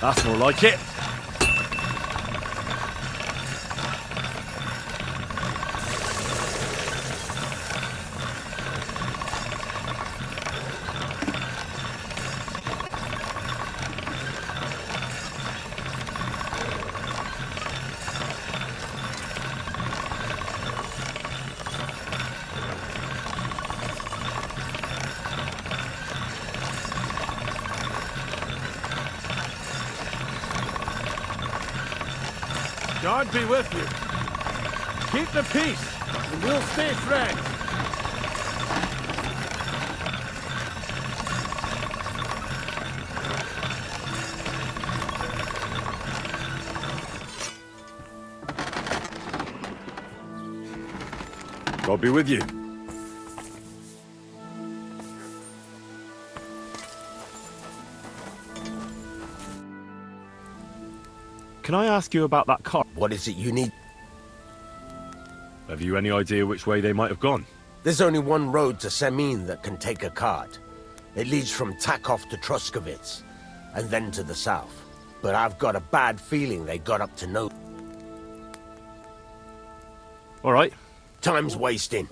That's more like it. God be with you. Keep the peace, and we'll stay friends. God be with you. Can I ask you about that car? What is it you need? Have you any idea which way they might have gone? There's only one road to Semin that can take a cart. It leads from Takov to Troskovitz, and then to the south. But I've got a bad feeling they got up to no... All right. Time's wasting.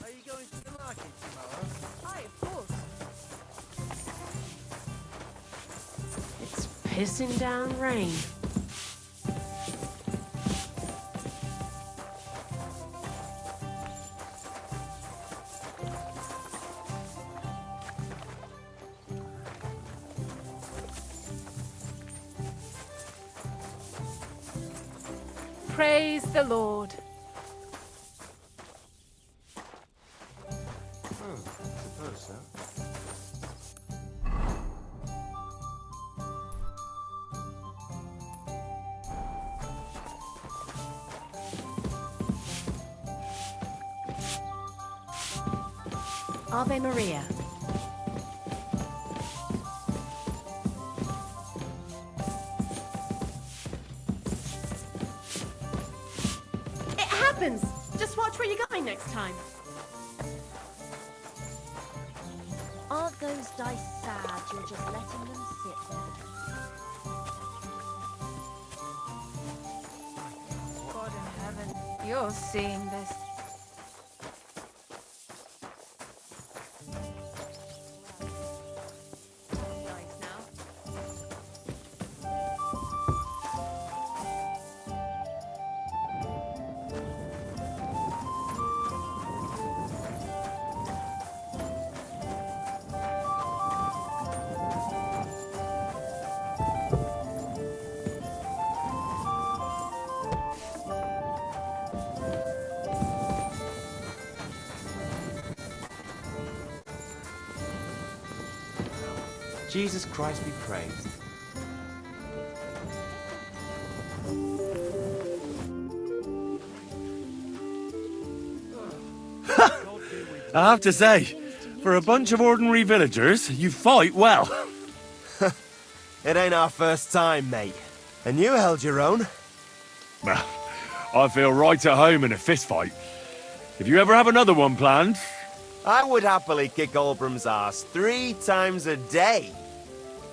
Are you going to the market tomorrow? Aye, of course. It's pissing down rain. Praise the Lord. Ave Maria. It happens! Just watch where you're going next time. Aren't those dice sad? You're just letting them sit there. God in heaven, you're seeing this. Nice now. Jesus Christ be praised. I have to say, for a bunch of ordinary villagers, you fight well. It ain't our first time, mate. And you held your own. Well, I feel right at home in a fistfight. If you ever have another one planned... I would happily kick Olbram's ass 3 times a day.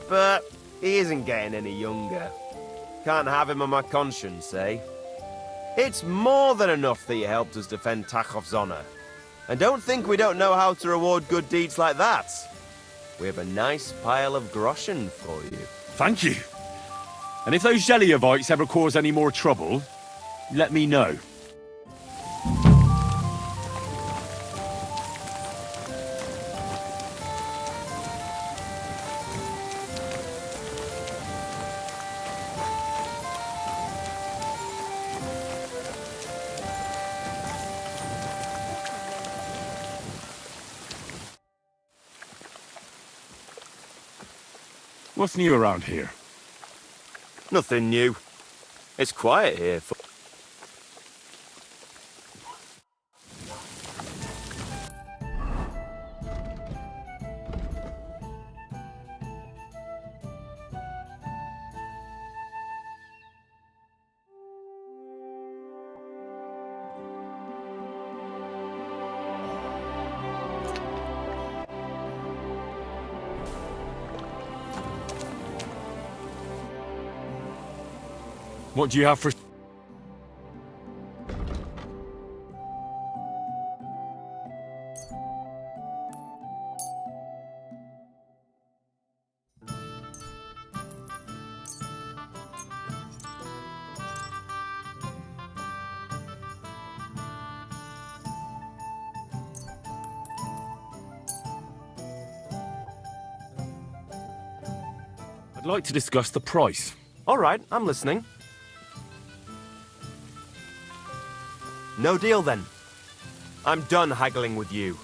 But he isn't getting any younger. Can't have him on my conscience, eh? It's more than enough that you helped us defend Takhov's honor. And don't think we don't know how to reward good deeds like that. We have a nice pile of groschen for you. Thank you. And if those Zeliovites ever cause any more trouble, let me know. What's new around here? Nothing new. It's quiet here. What do you have for... I'd like to discuss the price. All right, I'm listening. No deal then. I'm done haggling with you.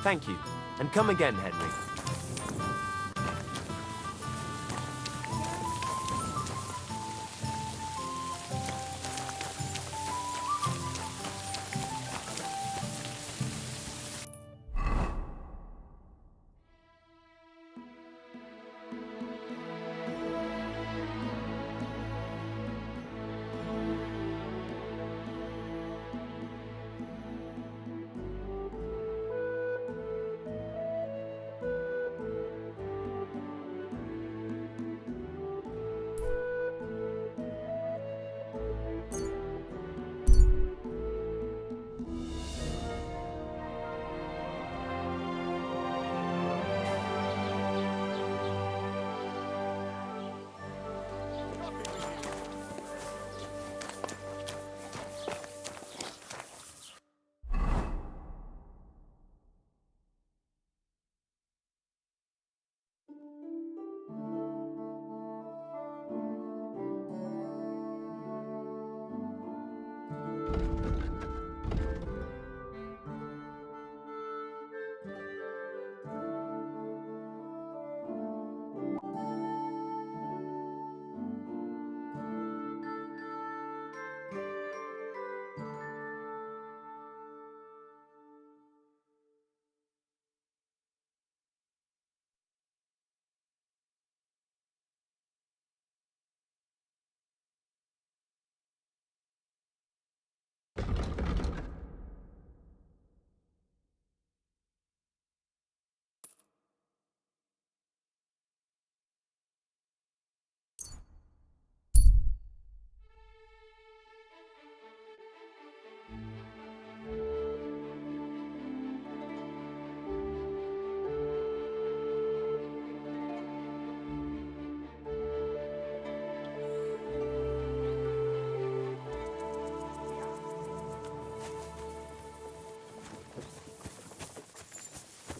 Thank you. And come again, Henry.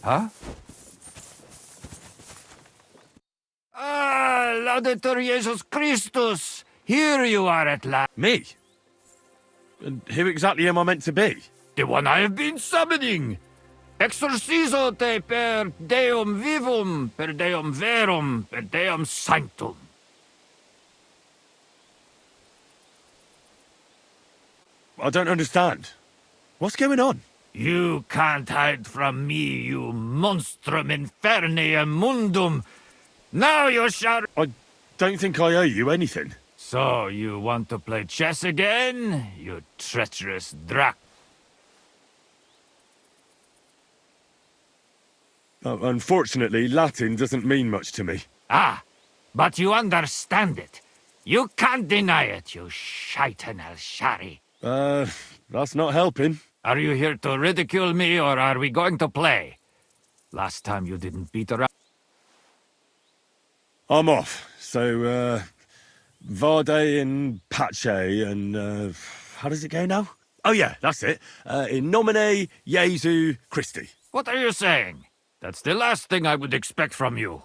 Huh? Ah, Laudetur Jesus Christus! Here you are at last. Me? And who exactly am I meant to be? The one I have been summoning! Exorcizo te per Deum vivum, per Deum verum, per Deum sanctum. I don't understand. What's going on? You can't hide from me, you monstrum infernium mundum. Now you shall... I don't think I owe you anything. So, you want to play chess again, you treacherous drac? Unfortunately, Latin doesn't mean much to me. Ah, but you understand it. You can't deny it, you shaitan al-shari. That's not helping. Are you here to ridicule me, or are we going to play? Last time you didn't beat around... I'm off. So, Vade and Pace and, how does it go now? Oh yeah, that's it. In nomine Jesu Christi. What are you saying? That's the last thing I would expect from you.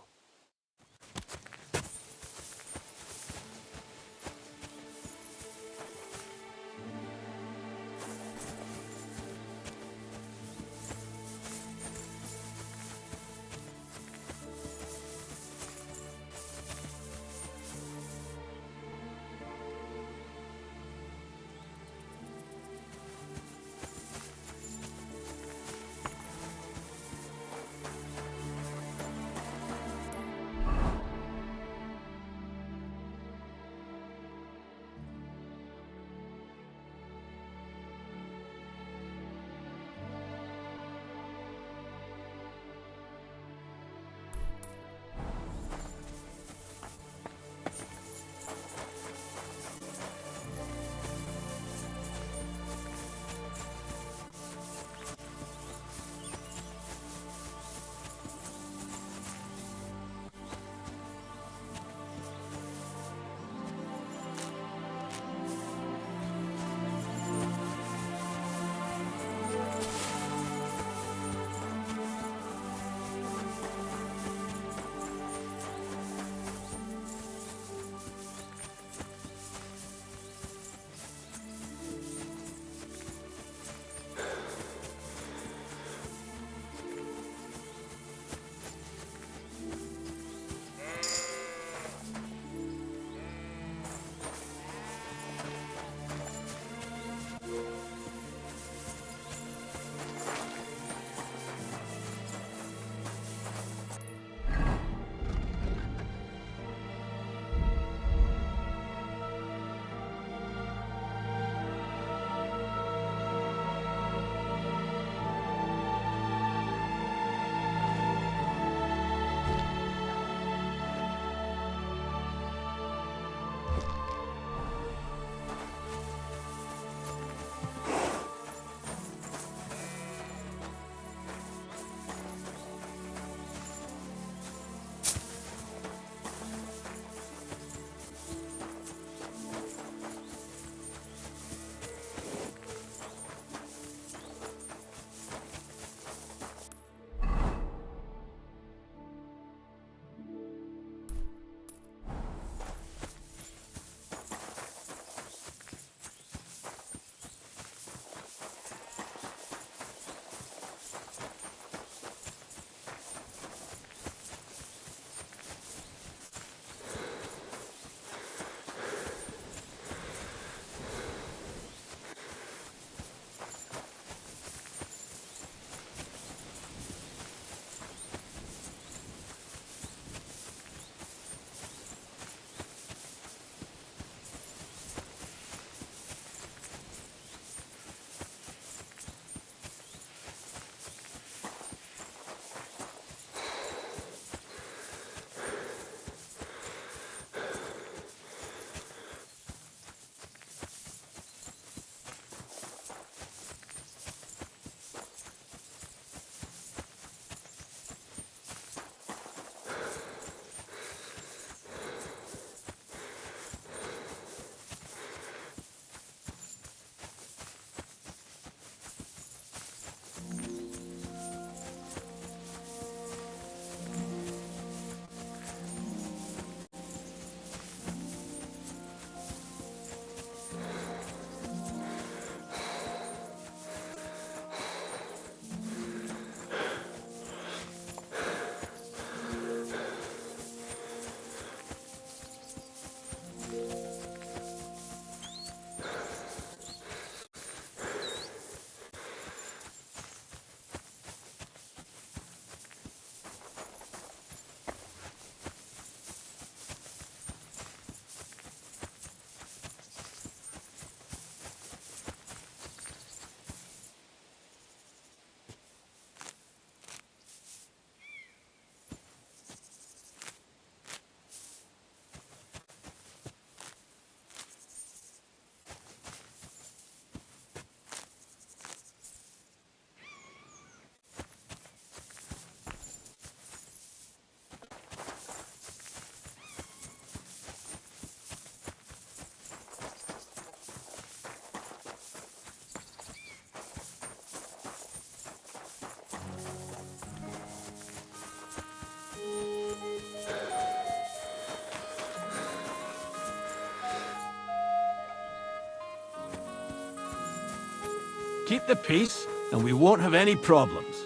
Keep the peace, and we won't have any problems.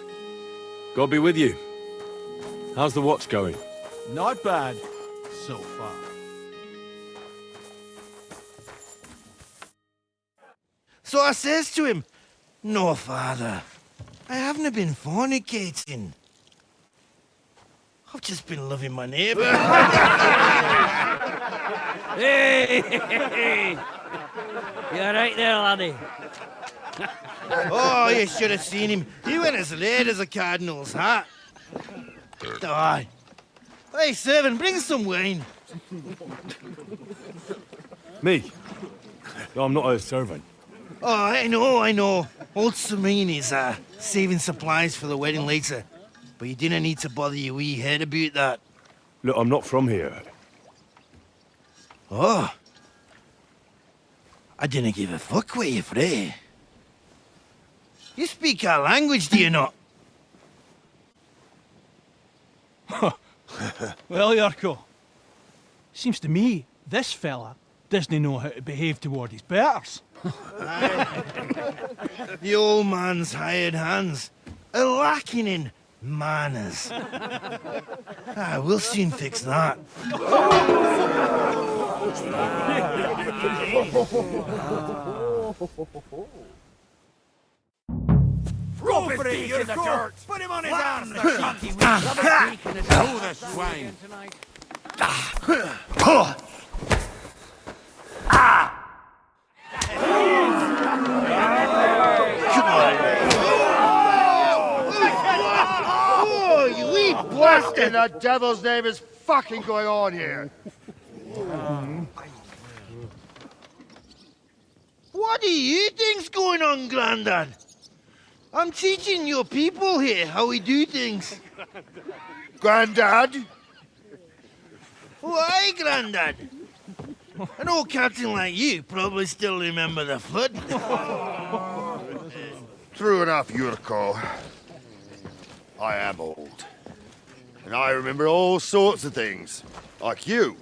God be with you. How's the watch going? Not bad, so far. So I says to him, "No, father, I haven't been fornicating. I've just been loving my neighbour." Hey! You alright there, laddie? Oh, you should have seen him. He went as red as a cardinal's hat. Aye. Hey, servant, bring some wine. Me? No, I'm not a servant. Oh, I know. Old Sameen is saving supplies for the wedding later. But you didn't need to bother your wee head about that. Look, I'm not from here. Oh. I didn't give a fuck where you're from. You speak our language, do you not? Well, Yurko, seems to me this fella doesn't know how to behave toward his betters. The old man's hired hands are lacking in manners. We'll soon fix that. Roll for it, in the dirt! Put him on his ass, the cheeky wee rubber beak and the the swine! Oh, you wee What in the devil's name is fucking going on here? What do you think's going on, Grandad? I'm teaching your people here how we do things. Grandad? Why, Grandad? An old captain like you probably still remember the flood. True enough, Yurko. I am old. And I remember all sorts of things. Like you.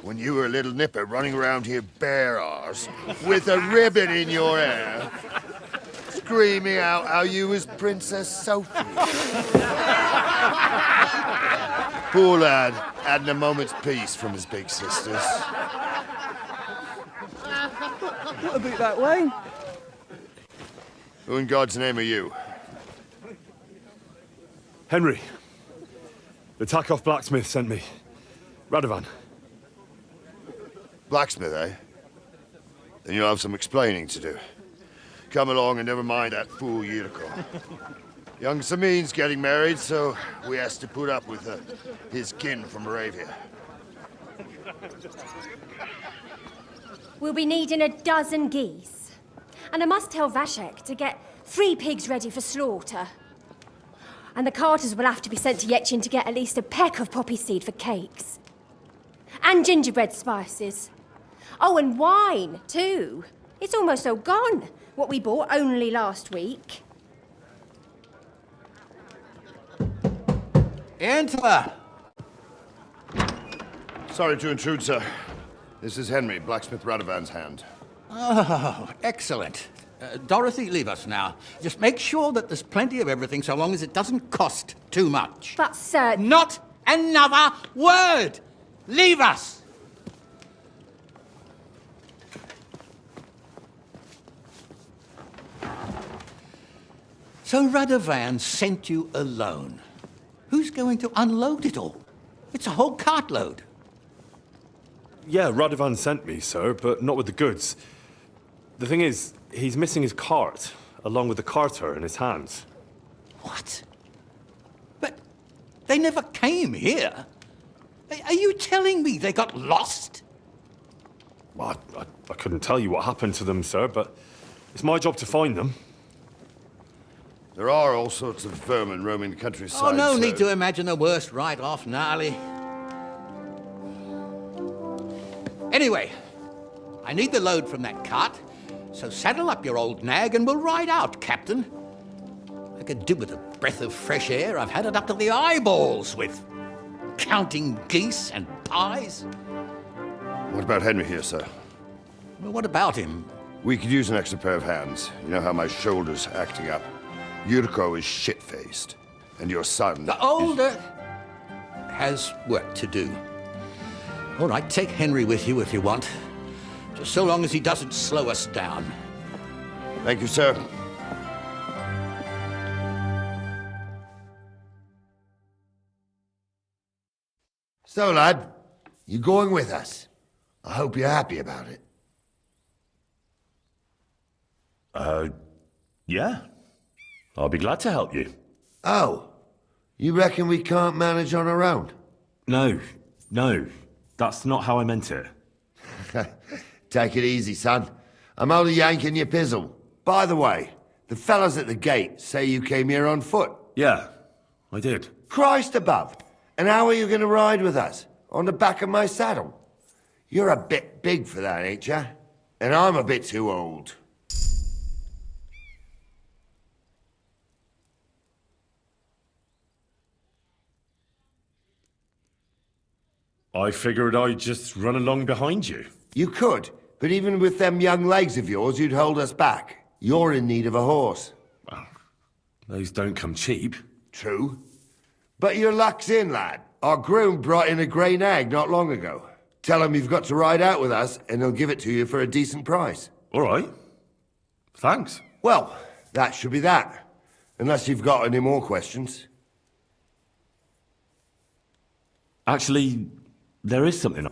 When you were a little nipper running around here bare arse, with a ribbon in your hair, screaming out how you was Princess Sophie. Poor lad, hadn't a moment's peace from his big sisters. What about that wine? Who in God's name are you? Henry. The Takeoff blacksmith sent me. Radovan. Blacksmith, eh? Then you'll have some explaining to do. Come along and never mind that fool Yurko. Young Sameen's getting married, so we has to put up with his kin from Moravia. We'll be needing a dozen geese. And I must tell Vashek to get 3 pigs ready for slaughter. And the carters will have to be sent to Yetchin to get at least a peck of poppy seed for cakes. And gingerbread spices. Oh, and wine, too. It's almost all gone, what we bought only last week. Enter! Sorry to intrude, sir. This is Henry, blacksmith Radovan's hand. Oh, excellent. Dorothy, leave us now. Just make sure that there's plenty of everything so long as it doesn't cost too much. But, sir... Not another word! Leave us! So Radovan sent you alone. Who's going to unload it all? It's a whole cartload. Yeah, Radovan sent me, sir, but not with the goods. The thing is, he's missing his cart, along with the carter in his hands. What? But they never came here. Are you telling me they got lost? Well, I couldn't tell you what happened to them, sir, but it's my job to find them. There are all sorts of vermin roaming the countryside. Oh, no so... need to imagine the worst right off, gnarly. Anyway, I need the load from that cart, so saddle up your old nag and we'll ride out, Captain. I could do with a breath of fresh air. I've had it up to the eyeballs with counting geese and pies. What about Henry here, sir? Well, what about him? We could use an extra pair of hands. You know how my shoulder's acting up. Yurko is shit-faced. And your son... The older has work to do. All right, take Henry with you if you want. Just so long as he doesn't slow us down. Thank you, sir. So, lad, you going with us? I hope you're happy about it. Yeah. I'll be glad to help you. Oh, you reckon we can't manage on our own? No, that's not how I meant it. Take it easy, son. I'm only yanking your pizzle. By the way, the fellas at the gate say you came here on foot. Yeah, I did. Christ above! And how are you going to ride with us? On the back of my saddle? You're a bit big for that, ain't ya? And I'm a bit too old. I figured I'd just run along behind you. You could, but even with them young legs of yours, you'd hold us back. You're in need of a horse. Well, those don't come cheap. True. But your luck's in, lad. Our groom brought in a grey nag not long ago. Tell him you've got to ride out with us, and he'll give it to you for a decent price. All right. Thanks. Well, that should be that. Unless you've got any more questions. Actually, there is something.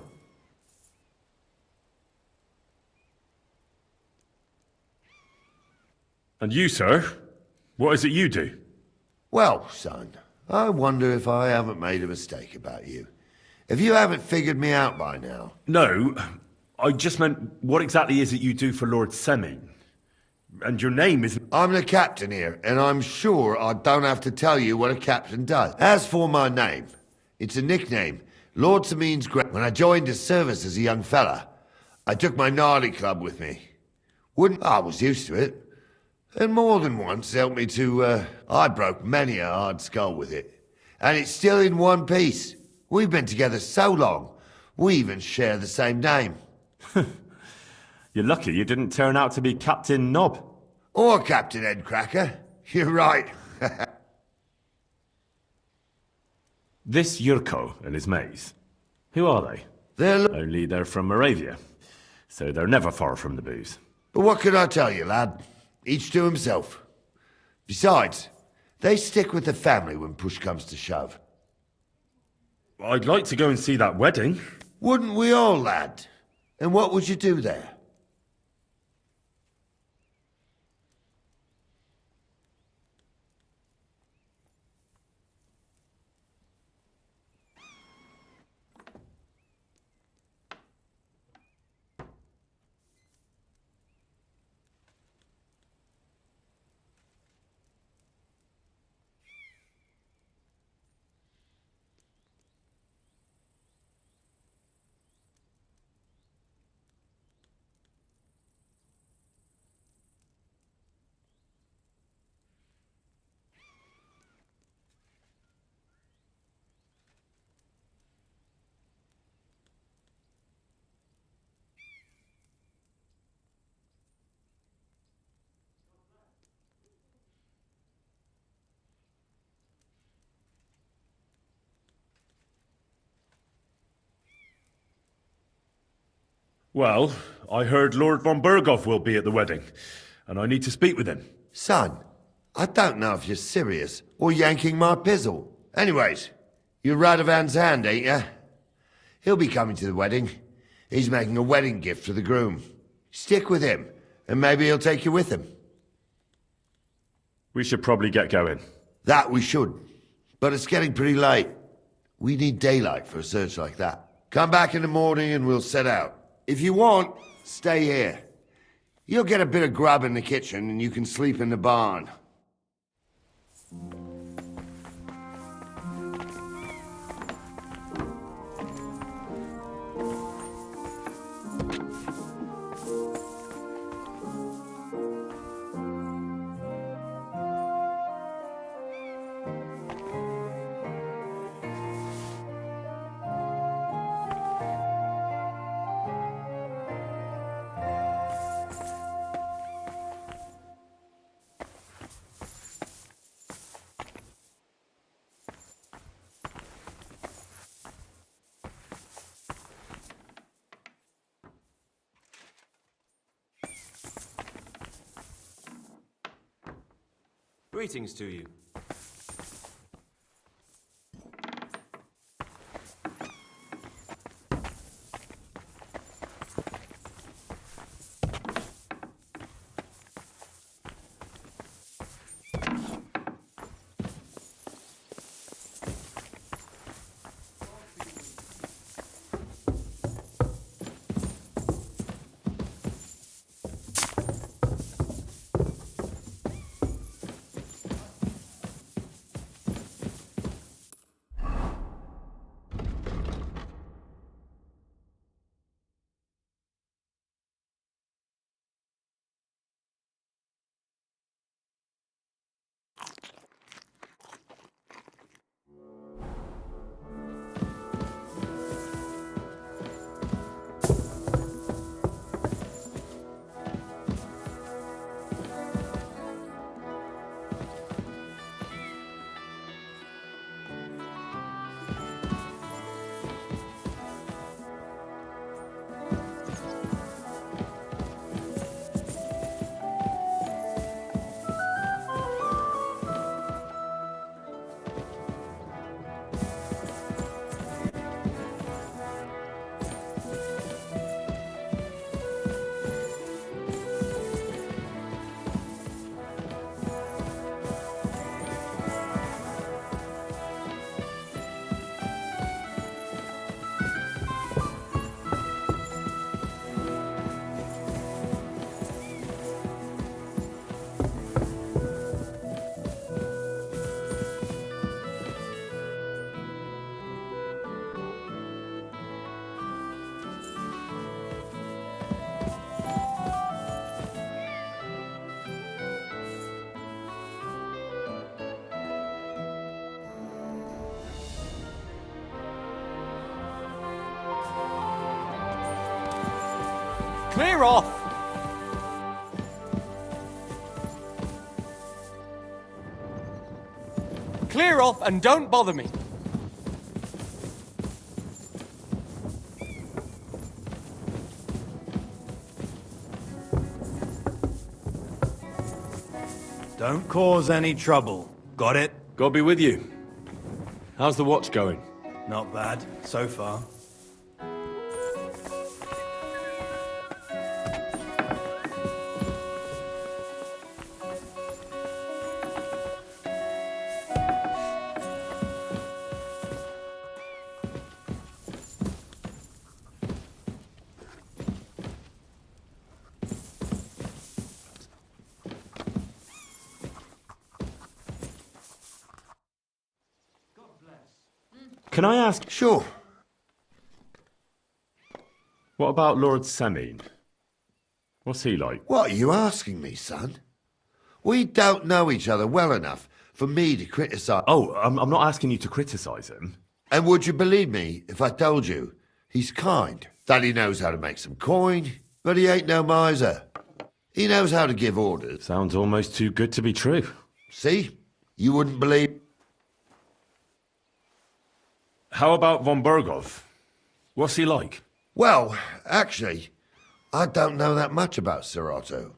And you, sir? What is it you do? Well, son, I wonder if I haven't made a mistake about you. If you haven't figured me out by now. No, I just meant, what exactly is it you do for Lord Semin? And your name is... I'm the captain here, and I'm sure I don't have to tell you what a captain does. As for my name, it's a nickname. Lord Semin's great. When I joined his service as a young fella, I took my gnarly club with me. I was used to it. And more than once helped me to, I broke many a hard skull with it. And it's still in one piece. We've been together so long, we even share the same name. You're lucky you didn't turn out to be Captain Knob. Or Captain Headcracker. You're right. This Yurko and his mates, who are they? Only they're from Moravia, so they're never far from the booze. But what can I tell you, lad? Each to himself. Besides, they stick with the family when push comes to shove. I'd like to go and see that wedding. Wouldn't we all, lad? And what would you do there? Well, I heard Lord von Burghoff will be at the wedding, and I need to speak with him. Son, I don't know if you're serious or yanking my pizzle. Anyways, you're Radovan's hand, ain't ya? He'll be coming to the wedding. He's making a wedding gift for the groom. Stick with him, and maybe he'll take you with him. We should probably get going. That we should. But it's getting pretty late. We need daylight for a search like that. Come back in the morning and we'll set out. If you want, stay here. You'll get a bit of grub in the kitchen and you can sleep in the barn. Greetings to you. Clear off! Clear off and don't bother me. Don't cause any trouble. Got it? God be with you. How's the watch going? Not bad, so far. Can I ask? Sure. What about Lord Semin? What's he like? What are you asking me, son? We don't know each other well enough for me to criticise. Oh, I'm not asking you to criticise him. And would you believe me if I told you he's kind? That he knows how to make some coin, but he ain't no miser. He knows how to give orders. Sounds almost too good to be true. See? You wouldn't believe... How about von Berghoff? What's he like? Well, actually, I don't know that much about Sir Otto.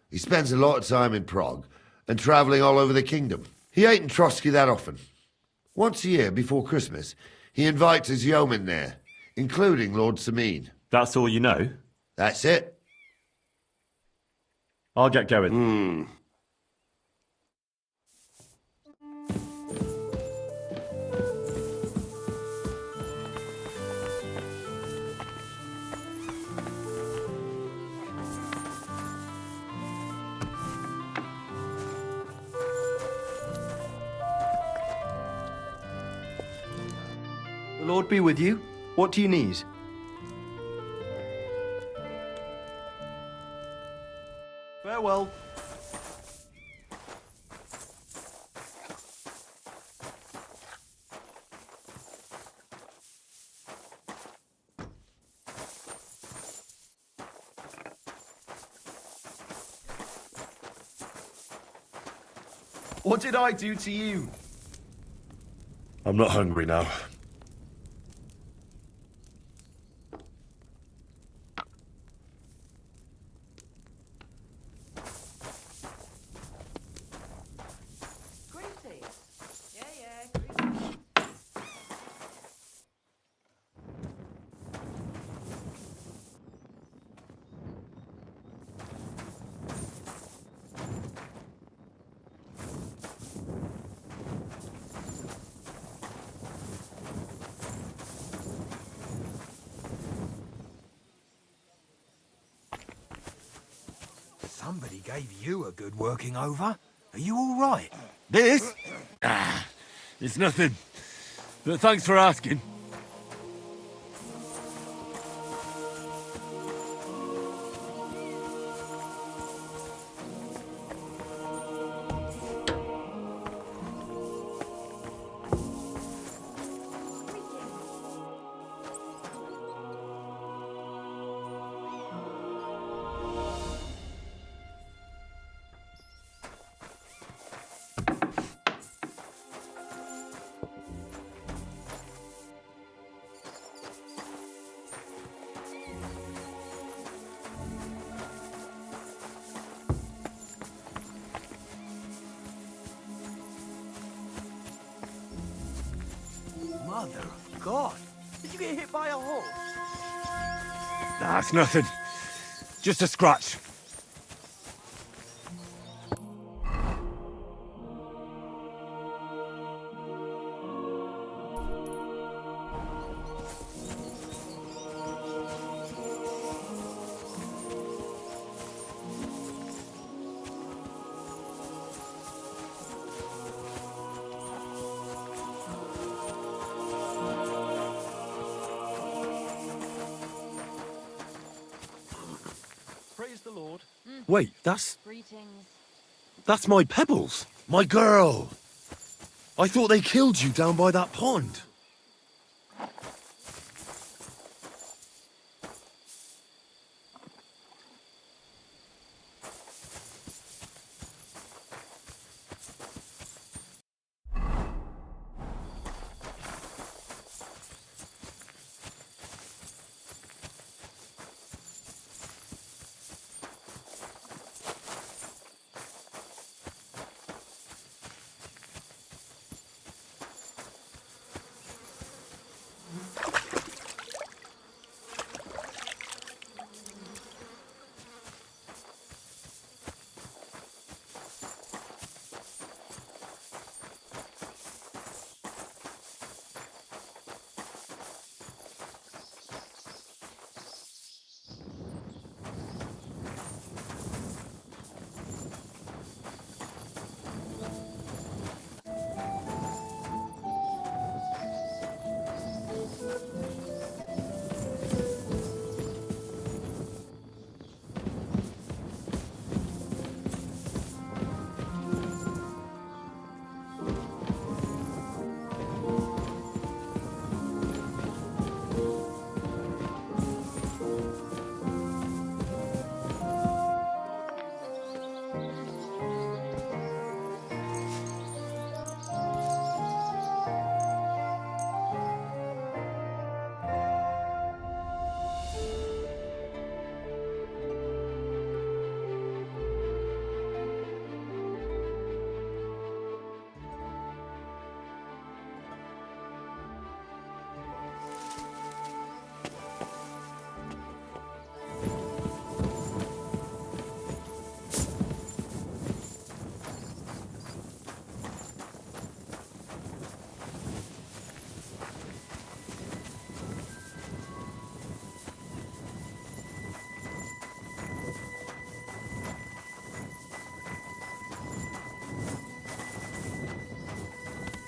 He spends a lot of time in Prague and travelling all over the kingdom. He ain't in Trotsky that often. Once a year, before Christmas, he invites his yeomen there, including Lord Semin. That's all you know? That's it. I'll get going. The Lord be with you. What do you need? Farewell. What did I do to you? I'm not hungry now. Somebody gave you a good working over. Are you all right? This? It's nothing. But thanks for asking. Mother of God. Did you get hit by a horse? That's nothing. Just a scratch. Praise the Lord. Wait, that's Greetings. my Pebbles. My girl. I thought they killed you down by that pond.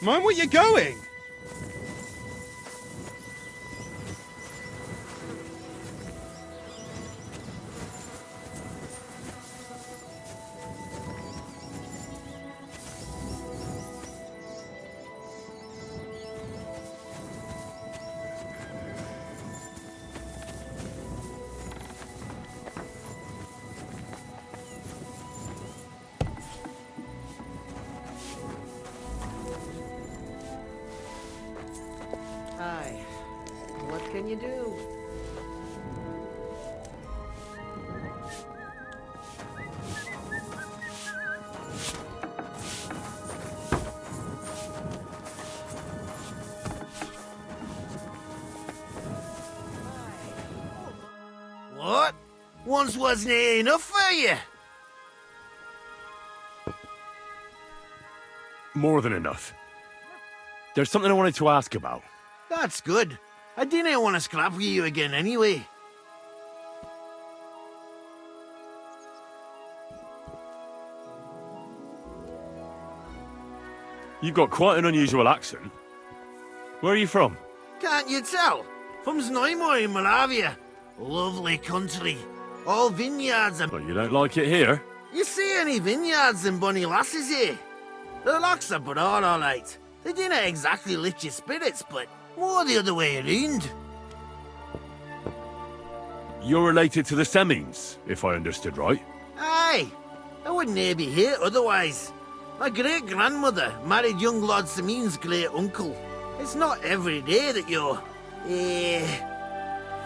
Mind where you're going! Hi. What can you do? What? Once wasn't enough for you? More than enough. There's something I wanted to ask about. That's good. I didn't want to scrap with you again anyway. You've got quite an unusual accent. Where are you from? Can't you tell? From Znaimor in Moravia. Lovely country. All vineyards and... Well, you don't like it here? You see any vineyards and bonny lasses here? The locks are but all right. They didn't exactly lift your spirits, but more the other way around. You're related to the Semines, if I understood right. Aye, I wouldn't be here otherwise. My great-grandmother married young Lord Semine's great-uncle. It's not every day that your,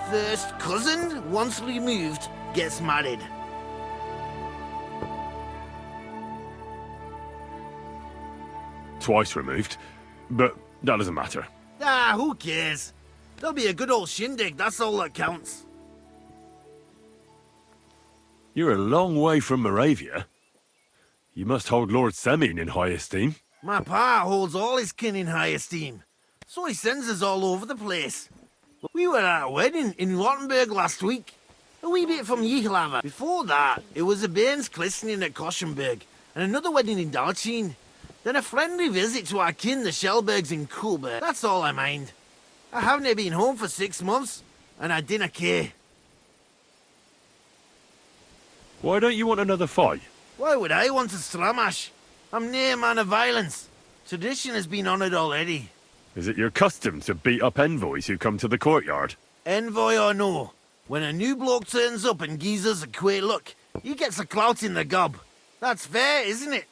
first cousin, once removed, gets married. Twice removed, but that doesn't matter. Ah, who cares? There'll be a good old shindig, that's all that counts. You're a long way from Moravia. You must hold Lord Semine in high esteem. My pa holds all his kin in high esteem, so he sends us all over the place. We were at a wedding in Rottenburg last week, a wee bit from Yihlava. Before that, it was a bairn's christening at Koshenberg, and another wedding in Dalchin. Then a friendly visit to our kin, the Shellbergs in Kuhlberg. That's all I mind. I haven't been home for 6 months, and I dinna care. Why don't you want another fight? Why would I want a stramash? I'm nae a man of violence. Tradition has been honoured already. Is it your custom to beat up envoys who come to the courtyard? Envoy or no, when a new bloke turns up and gives us a queer look, he gets a clout in the gob. That's fair, isn't it?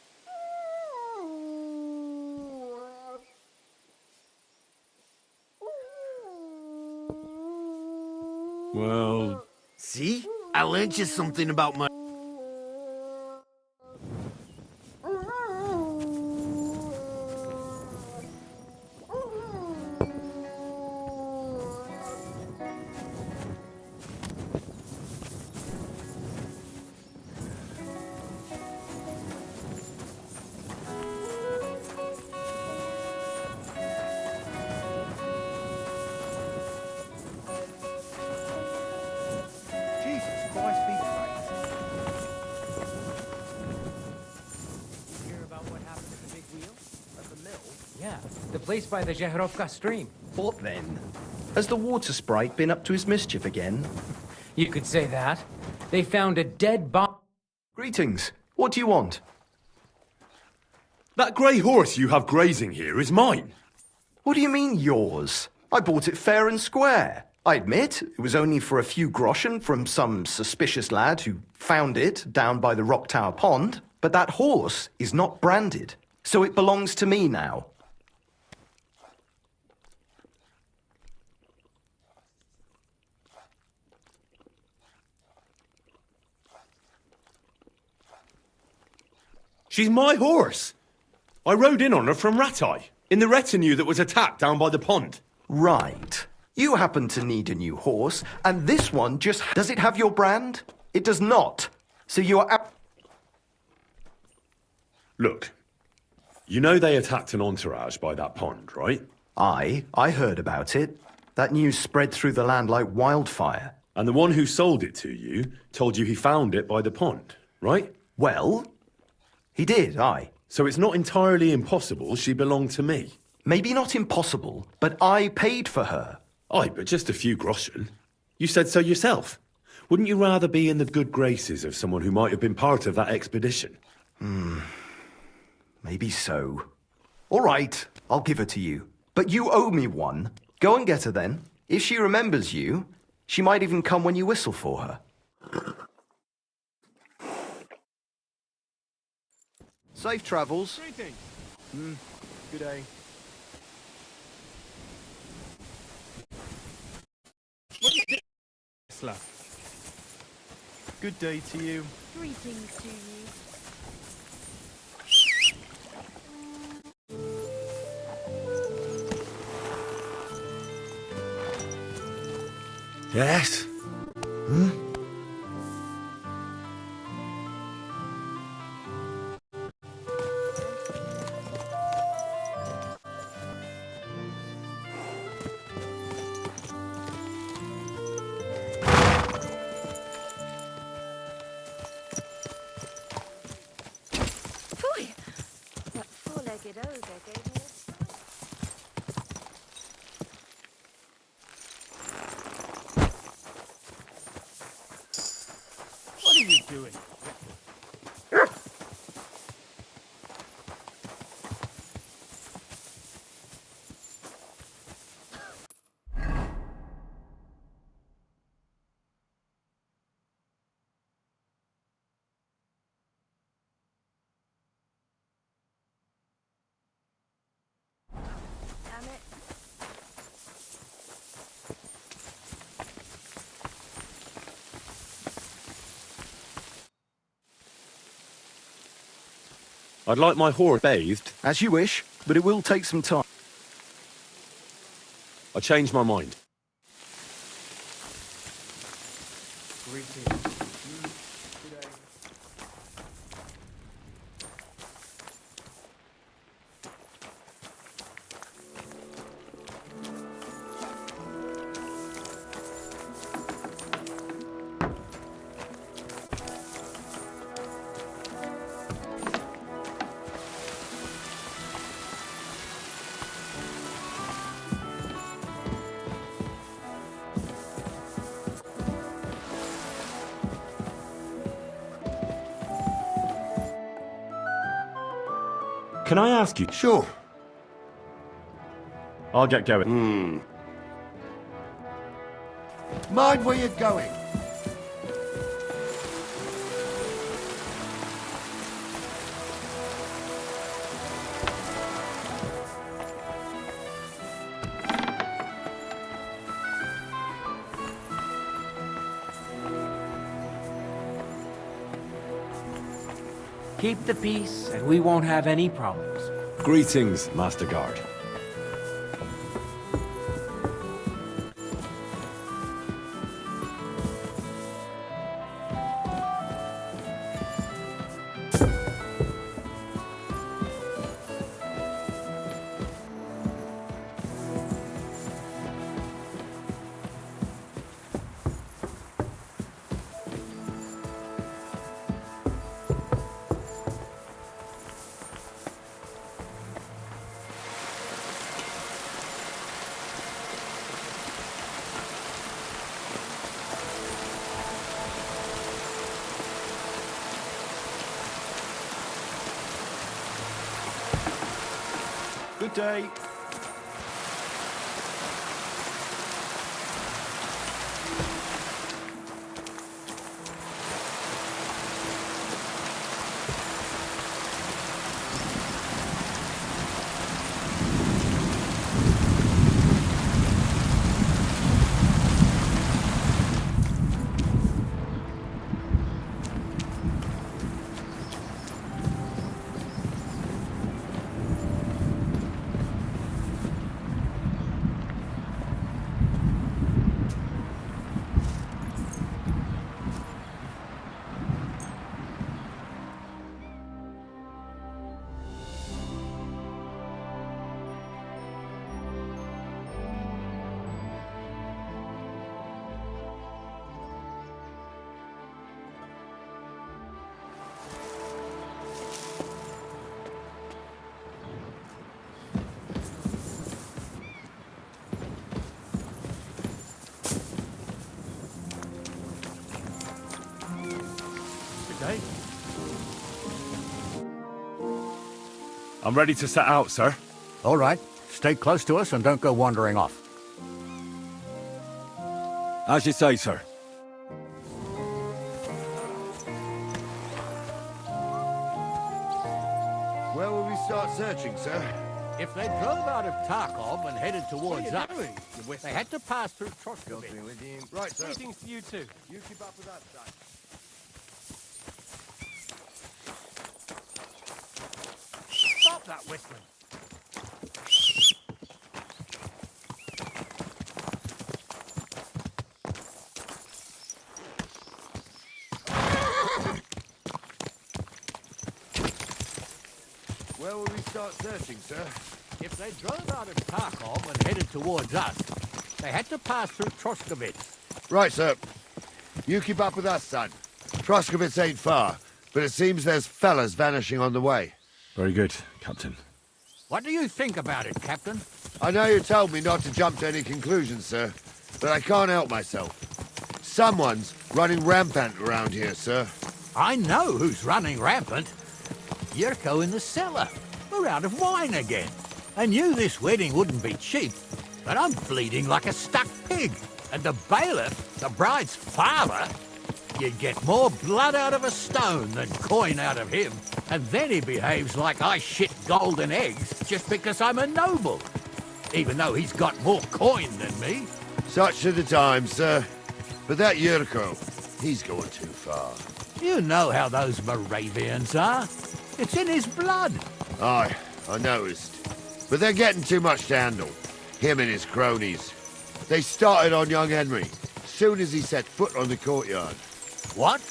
Well... See? I learnt you something about my... Yeah, the place by the Zherovka stream. What then? Has the water sprite been up to his mischief again? You could say that. They found a dead body. Greetings. What do you want? That grey horse you have grazing here is mine. What do you mean, yours? I bought it fair and square. I admit, it was only for a few groschen from some suspicious lad who found it down by the Rock Tower Pond, but that horse is not branded, so it belongs to me now. She's my horse. I rode in on her from Ratai, in the retinue that was attacked down by the pond. Right. You happen to need a new horse, and this one just... Does it have your brand? It does not. So you are... Look, you know they attacked an entourage by that pond, right? I heard about it. That news spread through the land like wildfire. And the one who sold it to you told you he found it by the pond, right? Well, he did, aye. So it's not entirely impossible she belonged to me. Maybe not impossible, but I paid for her. Aye, but just a few groschen. You said so yourself. Wouldn't you rather be in the good graces of someone who might have been part of that expedition? Maybe so. All right, I'll give her to you. But you owe me one. Go and get her then. If she remembers you, she might even come when you whistle for her. Safe travels. Greetings. Good day. Good day to you. Greetings to you. Yes? That four-legged ogre gave doing? Damn it. I'd like my horse bathed. As you wish, but it will take some time. I changed my mind. Can I ask you? Sure. I'll get going. Mind where you're going. Keep the peace, and we won't have any problems. Greetings, Master Guard. Good day. I'm ready to set out, sir. All right. Stay close to us and don't go wandering off. As you say, sir. Where will we start searching, sir? If they drove out of Tarkov and headed towards us, they had to pass through Troskowitz. Right, sir. Greetings to you too. You keep up with that side. Stop that whistling. Where will we start searching, sir? If they drove out of Tarkov and headed towards us, they had to pass through Troskowitz. Right, sir. You keep up with us, son. Troskowitz ain't far, but it seems there's fellas vanishing on the way. Very good, Captain. What do you think about it, Captain? I know you told me not to jump to any conclusions, sir, but I can't help myself. Someone's running rampant around here, sir. I know who's running rampant. Yurko in the cellar. We're out of wine again. I knew this wedding wouldn't be cheap, but I'm bleeding like a stuck pig. And the bailiff, the bride's father, you'd get more blood out of a stone than coin out of him. And then he behaves like I shit golden eggs just because I'm a noble. Even though he's got more coin than me. Such are the times, sir. But that Yurko, he's going too far. You know how those Moravians are. It's in his blood. Aye, I noticed. But they're getting too much to handle. Him and his cronies. They started on young Henry, soon as he set foot on the courtyard. What?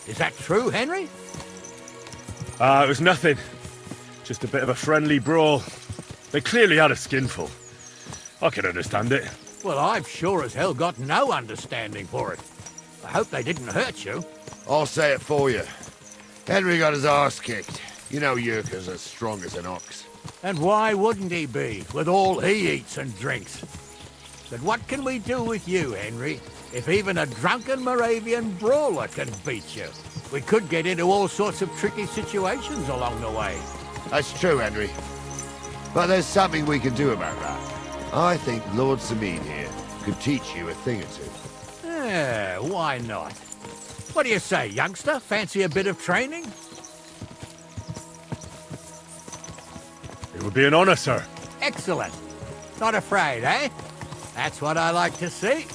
Is that true, Henry? It was nothing. Just a bit of a friendly brawl. They clearly had a skinful. I can understand it. Well, I've sure as hell got no understanding for it. I hope they didn't hurt you. I'll say it for you. Henry got his arse kicked. You know Yurka's as strong as an ox. And why wouldn't he be, with all he eats and drinks? But what can we do with you, Henry, if even a drunken Moravian brawler can beat you? We could get into all sorts of tricky situations along the way. That's true, Henry. But there's something we can do about that. I think Lord Sameen here could teach you a thing or two. Yeah, why not? What do you say, youngster? Fancy a bit of training? It would be an honor, sir. Excellent. Not afraid, eh? That's what I like to see.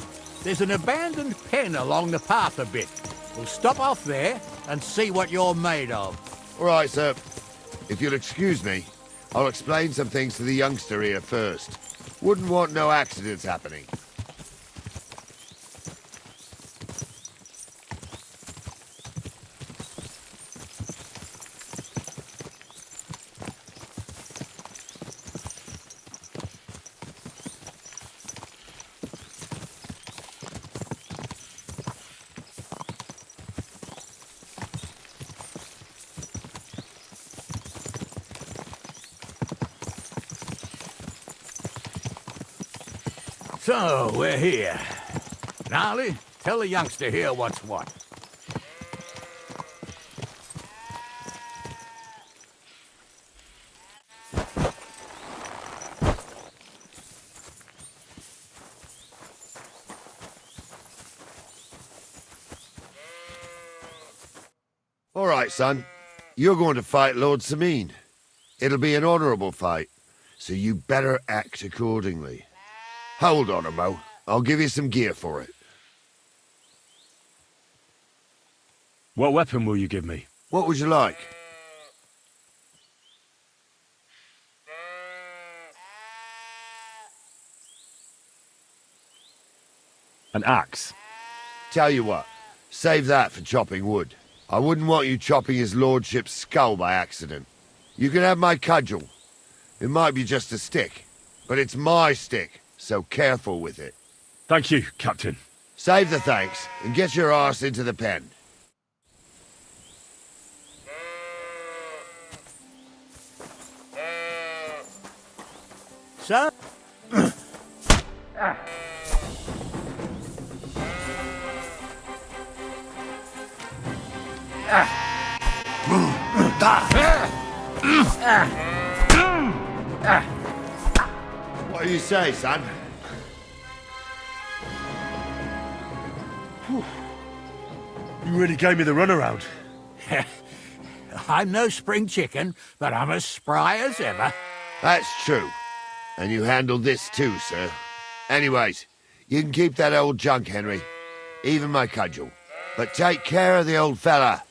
There's an abandoned pen along the path a bit. We'll stop off there and see what you're made of. All right, sir. If you'll excuse me, I'll explain some things to the youngster here first. Wouldn't want no accidents happening. So, we're here. Gnarly, tell the youngster here what's what. All right, son. You're going to fight Lord Sameen. It'll be an honorable fight, so you better act accordingly. Hold on, Mo. I'll give you some gear for it. What weapon will you give me? What would you like? An axe. Tell you what, save that for chopping wood. I wouldn't want you chopping his lordship's skull by accident. You can have my cudgel. It might be just a stick, but it's my stick, so careful with it. Thank you, Captain. Save the thanks, and get your arse into the pen. Sir? What do you say, son? You really gave me the runaround. I'm no spring chicken, but I'm as spry as ever. That's true. And you handled this too, sir. Anyways, you can keep that old junk, Henry. Even my cudgel. But take care of the old fella.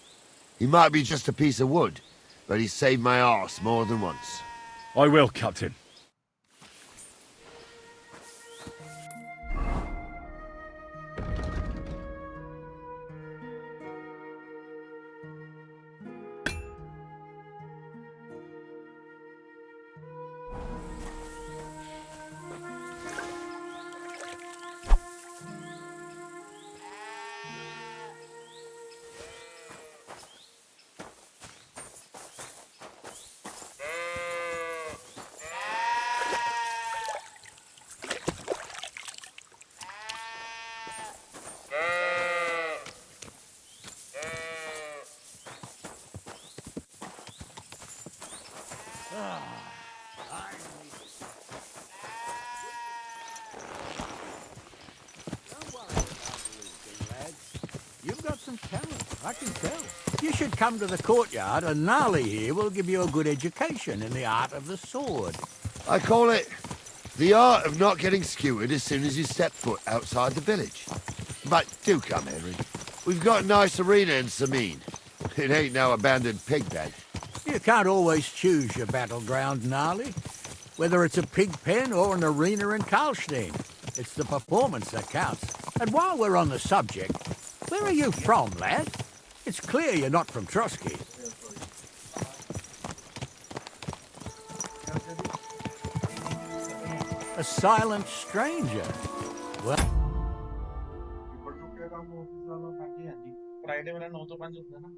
He might be just a piece of wood, but he saved my arse more than once. I will, Captain. got some talent, I can tell. You should come to the courtyard, and Gnarly here will give you a good education in the art of the sword. I call it the art of not getting skewered as soon as you step foot outside the village. But do come, Henry. We've got a nice arena in Sameen. It ain't no abandoned pig pen. You can't always choose your battleground, Gnarly. Whether it's a pig pen or an arena in Karlstein. It's the performance that counts. And while we're on the subject, where are you from, lad? It's clear you're not from Trotsky. A silent stranger. Well... Friday मेरा 9 to 5 होता है ना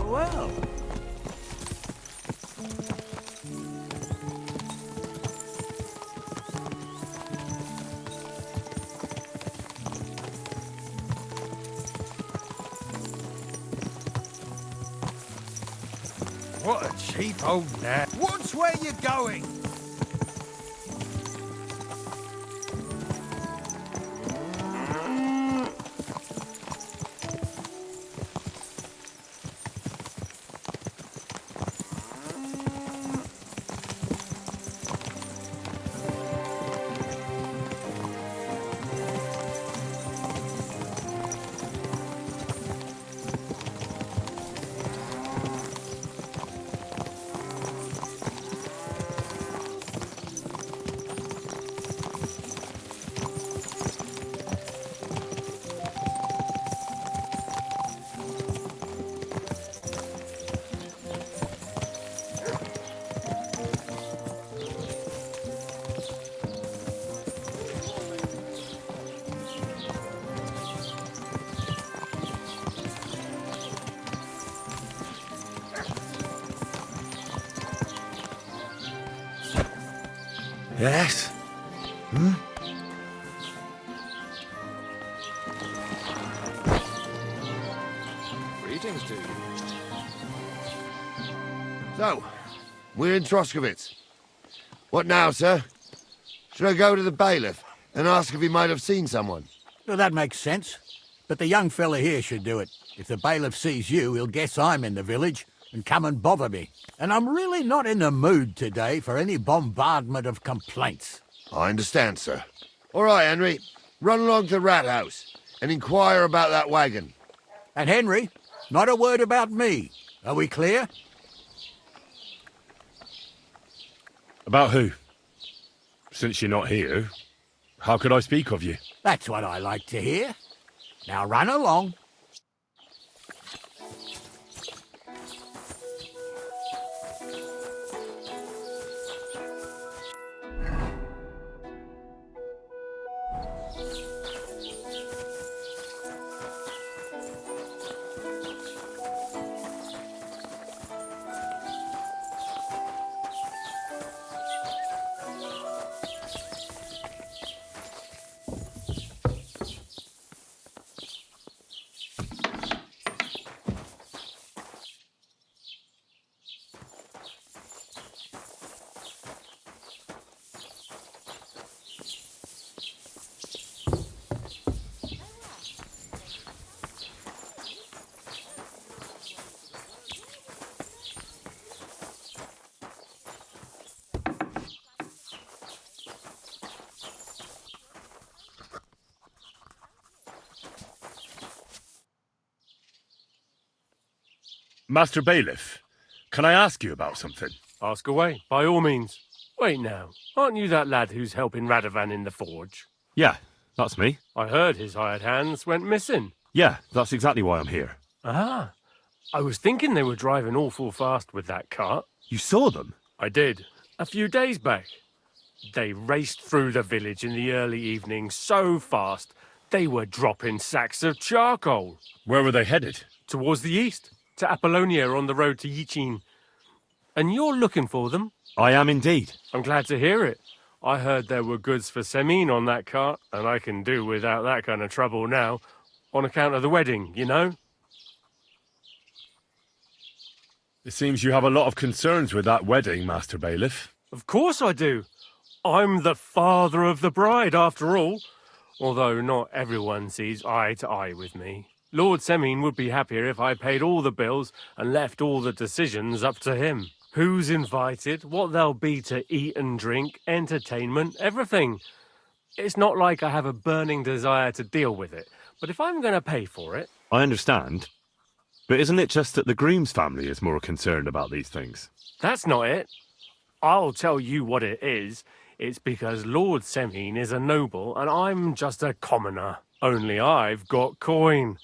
Well... What a cheap old nag. What's where you're going? Yes? Hmm? Greetings to you. So, we're in Troskowitz. What now, sir? Should I go to the bailiff and ask if he might have seen someone? Well, that makes sense. But the young fella here should do it. If the bailiff sees you, he'll guess I'm in the village and come and bother me. And I'm really not in the mood today for any bombardment of complaints. I understand, sir. All right, Henry. Run along to the rat house and inquire about that wagon. And Henry, not a word about me. Are we clear? About who? Since you're not here, how could I speak of you? That's what I like to hear. Now run along. Master Bailiff, can I ask you about something? Ask away, by all means. Wait now, aren't you that lad who's helping Radovan in the forge? Yeah, that's me. I heard his hired hands went missing. Yeah, that's exactly why I'm here. Ah, I was thinking they were driving awful fast with that cart. You saw them? I did, a few days back. They raced through the village in the early evening so fast, they were dropping sacks of charcoal. Where were they headed? Towards the east, to Apollonia on the road to Yichin. And you're looking for them? I am indeed. I'm glad to hear it. I heard there were goods for Semine on that cart, and I can do without that kind of trouble now, on account of the wedding, you know? It seems you have a lot of concerns with that wedding, Master Bailiff. Of course I do. I'm the father of the bride, after all. Although not everyone sees eye to eye with me. Lord Semine would be happier if I paid all the bills and left all the decisions up to him. Who's invited, what there'll be to eat and drink, entertainment, everything. It's not like I have a burning desire to deal with it, but if I'm going to pay for it... I understand. But isn't it just that the groom's family is more concerned about these things? That's not it. I'll tell you what it is. It's because Lord Semine is a noble and I'm just a commoner. Only I've got coin.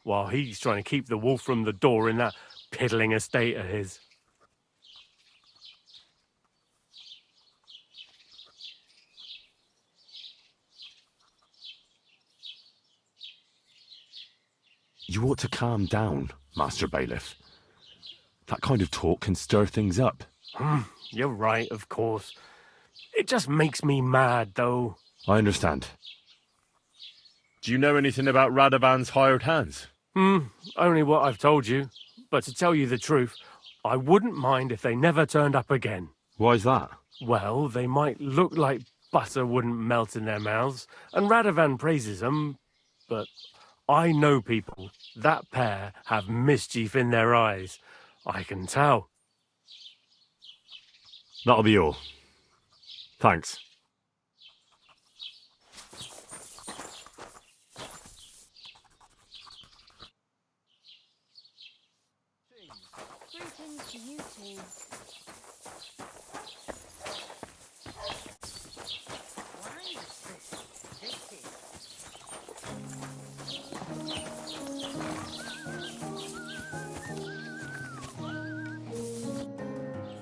While he's trying to keep the wolf from the door in that piddling estate of his. You ought to calm down, Master Bailiff. That kind of talk can stir things up. You're right, of course. It just makes me mad, though. I understand. Do you know anything about Radovan's hired hands? Only what I've told you. But to tell you the truth, I wouldn't mind if they never turned up again. Why's that? Well, they might look like butter wouldn't melt in their mouths, and Radovan praises them, but I know people. That pair have mischief in their eyes. I can tell. That'll be all. Thanks. Greetings to you two.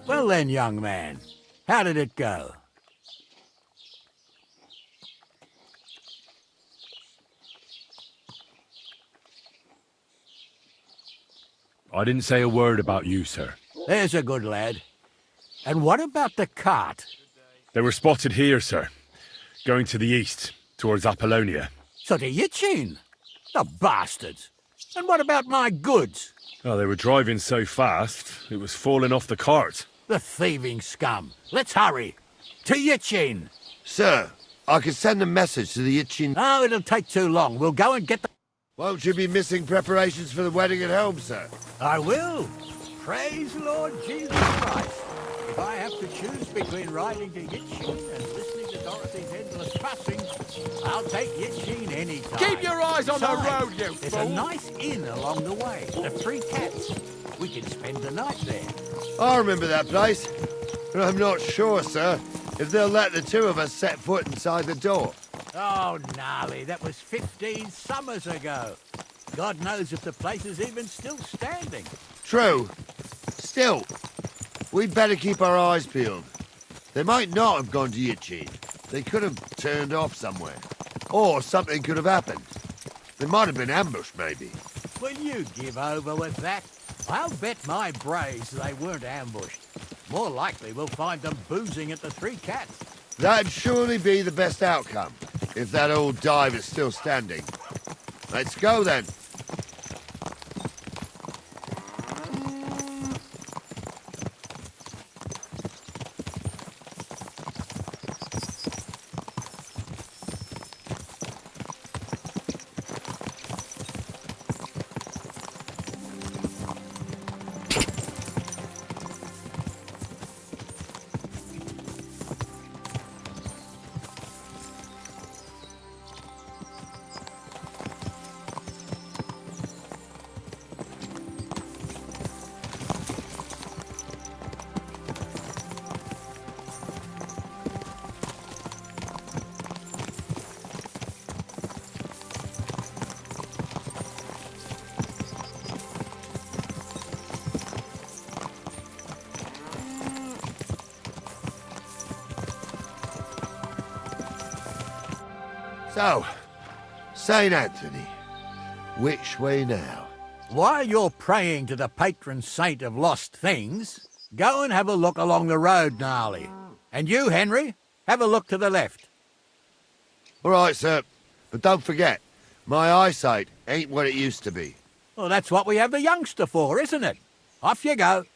Well then, young man, how did it go? I didn't say a word about you, sir. There's a good lad. And what about the cart? They were spotted here, sir. Going to the east, towards Apollonia. So to Yichin? The bastards! And what about my goods? Oh, they were driving so fast, it was falling off the cart. The thieving scum. Let's hurry. To Yichin. Sir, I can send a message to the Yichin... Oh, it'll take too long. We'll go and get the... Won't you be missing preparations for the wedding at home, sir? I will. Praise Lord Jesus Christ. If I have to choose between riding to Yichin and listening to Dorothy's endless fussing, I'll take Yichin any time. Keep your eyes on the road, you There's fool! a nice inn along the way, the Three Cats. We can spend the night there. I remember that place. But I'm not sure, sir, if they'll let the two of us set foot inside the door. Oh, gnarly, that was 15 summers ago. God knows if the place is even still standing. True. Still, we'd better keep our eyes peeled. They might not have gone to Yichin. They could have turned off somewhere. Or something could have happened. They might have been ambushed, maybe. Will you give over with that? I'll bet my braves they weren't ambushed. More likely we'll find them boozing at the Three Cats. That'd surely be the best outcome, if that old dive is still standing. Let's go, then. So, St. Anthony, which way now? While you're praying to the patron saint of lost things, go and have a look along the road, Gnarly. And you, Henry, have a look to the left. All right, sir. But don't forget, my eyesight ain't what it used to be. Well, that's what we have the youngster for, isn't it? Off you go.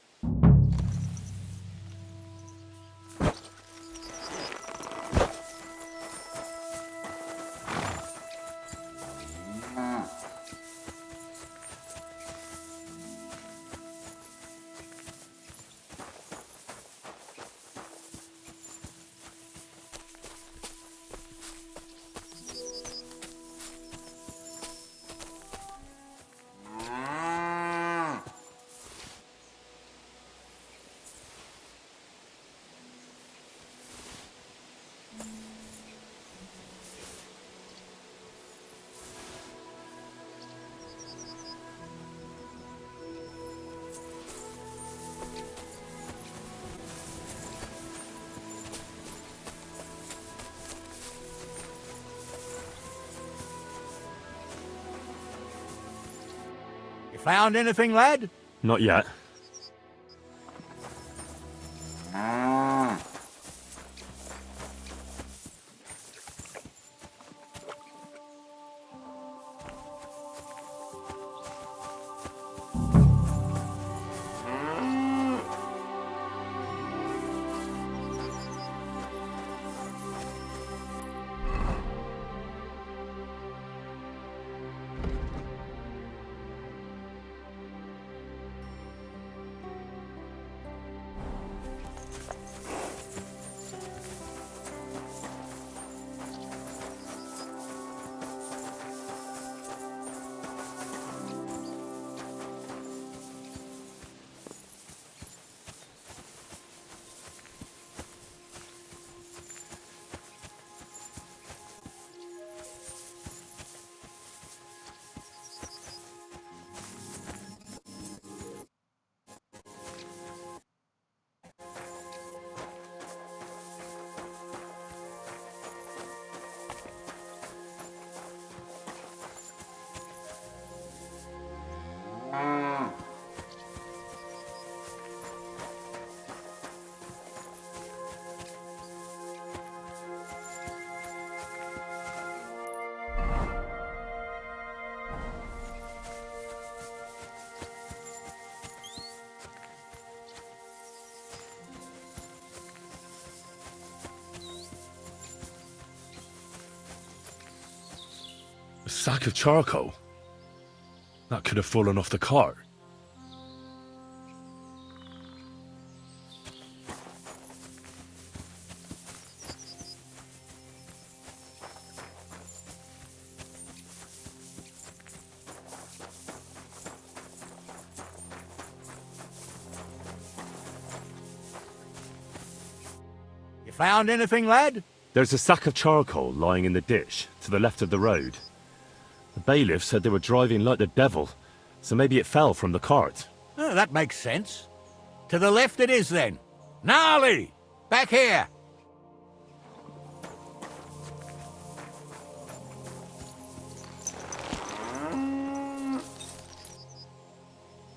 Found anything, lad? Not yet. A sack of charcoal? That could have fallen off the cart. You found anything, lad? There's a sack of charcoal lying in the ditch to the left of the road. The bailiff said they were driving like the devil, so maybe it fell from the cart. Oh, that makes sense. To the left it is, then. Gnarly! Back here!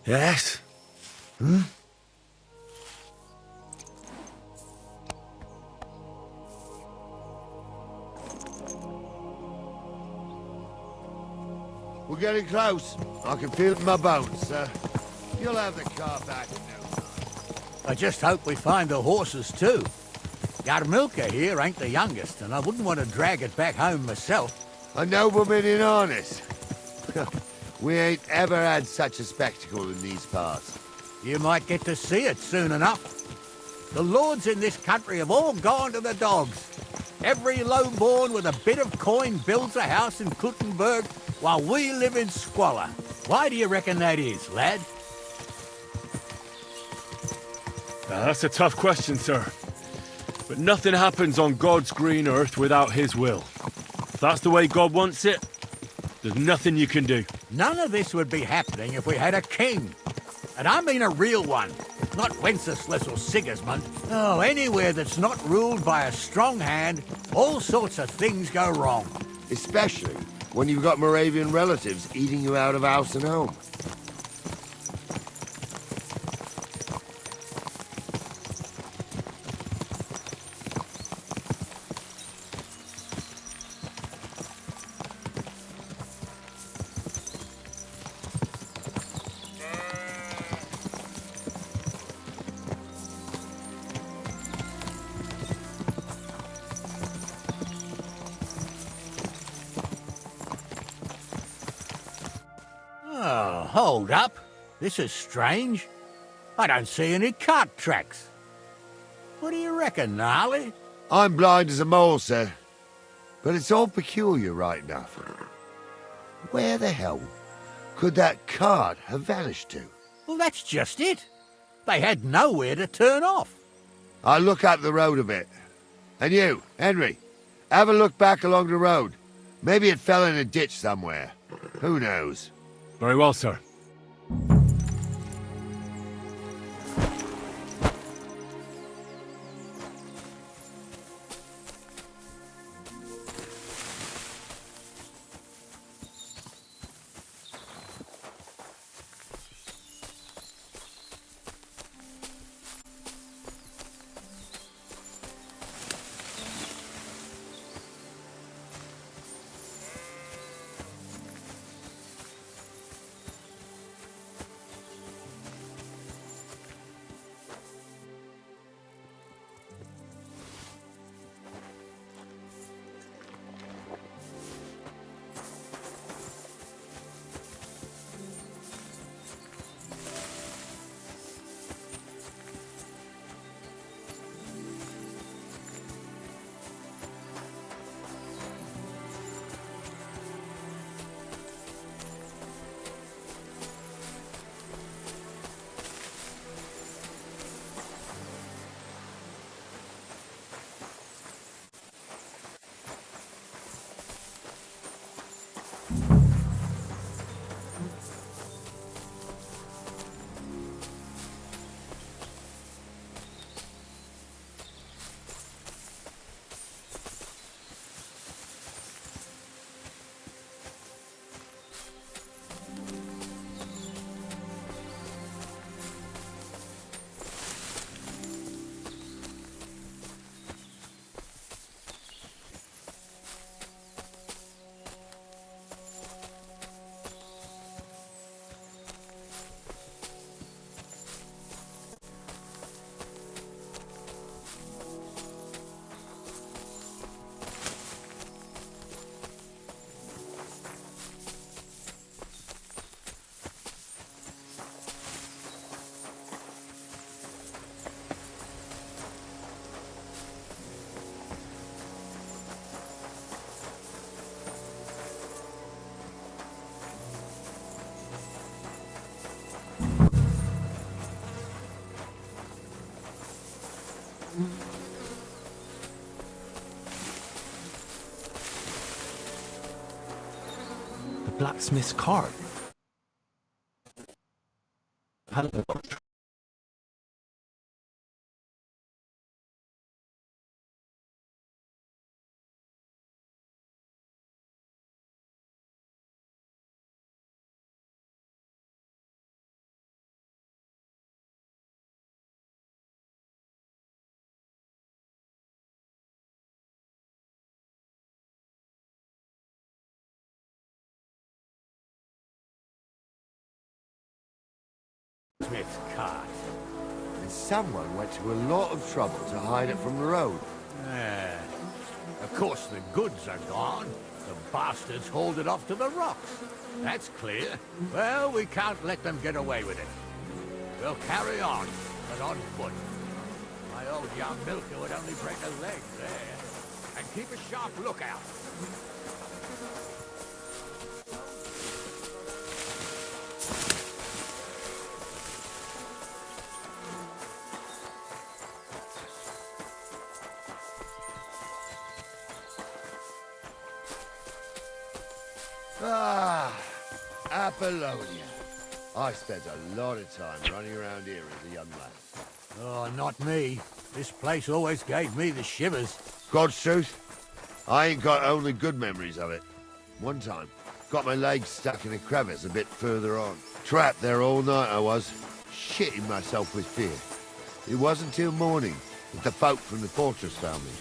Yes? We're getting close. I can feel it in my bones, sir. You'll have the car back in no time. I just hope we find the horses, too. Yarmilka here ain't the youngest, and I wouldn't want to drag it back home myself. A nobleman in harness. We ain't ever had such a spectacle in these parts. You might get to see it soon enough. The lords in this country have all gone to the dogs. Every lowborn with a bit of coin builds a house in Kuttenberg while we live in squalor. Why do you reckon that is, lad? That's a tough question, sir. But nothing happens on God's green earth without his will. If that's the way God wants it, there's nothing you can do. None of this would be happening if we had a king. And I mean a real one, not Wenceslas or Sigismund. Oh, anywhere that's not ruled by a strong hand, all sorts of things go wrong. Especially when you've got Moravian relatives eating you out of house and home. Oh, hold up. This is strange. I don't see any cart tracks. What do you reckon, Gnarly? I'm blind as a mole, sir. But it's all peculiar right enough. Where the hell could that cart have vanished to? Well, that's just it. They had nowhere to turn off. I'll look up the road a bit. And you, Henry, have a look back along the road. Maybe it fell in a ditch somewhere. Who knows? Very well, sir. The blacksmith's cart. Smith's cart. And someone went to a lot of trouble to hide it from the road. Yeah. Of course the goods are gone. The bastards hauled it off to the rocks. That's clear. Well, we can't let them get away with it. We'll carry on, but on foot. My old young milker would only break a leg there. And keep a sharp lookout. Ah, Apollonia. I spent a lot of time running around here as a young lad. Oh, not me. This place always gave me the shivers. God's truth, I ain't got only good memories of it. One time, got my leg stuck in a crevice a bit further on. Trapped there all night I was, shitting myself with fear. It wasn't till morning that the folk from the fortress found me.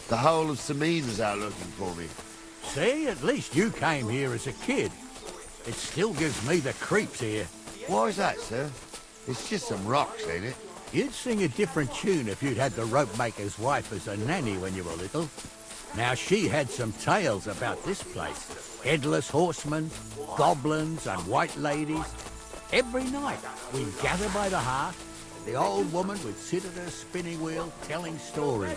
The whole of Sameen was out looking for me. See, at least you came here as a kid. It still gives me the creeps here. Why's that, sir? It's just some rocks, ain't it? You'd sing a different tune if you'd had the rope maker's wife as a nanny when you were little. Now, she had some tales about this place. Headless horsemen, goblins and white ladies. Every night, we'd gather by the hearth. The old woman would sit at her spinning wheel telling stories.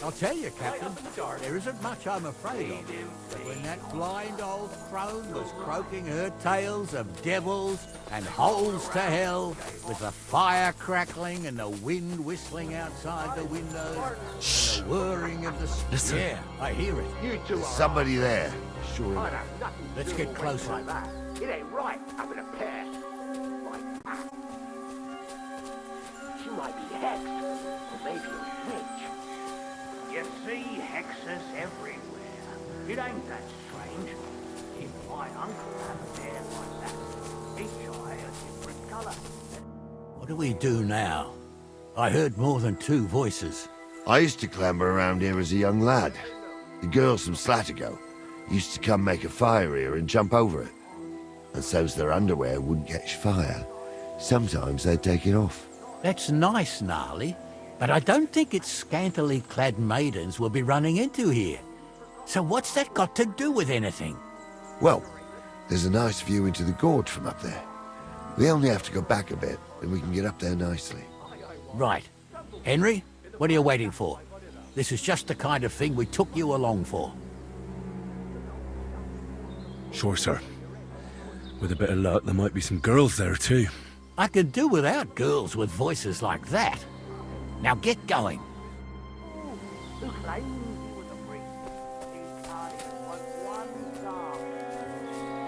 I'll tell you, Captain, there isn't much I'm afraid of. But when that blind old crone was croaking her tales of devils and holes to hell, with the fire crackling and the wind whistling outside the windows, and the whirring of the... Listen. Yeah, I hear it. There's somebody there. Sure enough. Let's get closer. It ain't right having a pair. She might be hexed, or maybe a witch. You see hexes everywhere. It ain't that strange. If my uncle had a beard like that, each eye a different colour. What do we do now? I heard more than two voices. I used to clamber around here as a young lad. The girls from Slatigo used to come make a fire here and jump over it. And so's their underwear wouldn't catch fire. Sometimes they'd take it off. That's nice, Gnarly, but I don't think it's scantily clad maidens we'll be running into here. So what's that got to do with anything? Well, there's a nice view into the gorge from up there. We only have to go back a bit, and we can get up there nicely. Right. Henry, what are you waiting for? This is just the kind of thing we took you along for. Sure, sir. With a bit of luck, there might be some girls there too. I could do without girls with voices like that. Now get going. Who claims he was a priest? His party was one star.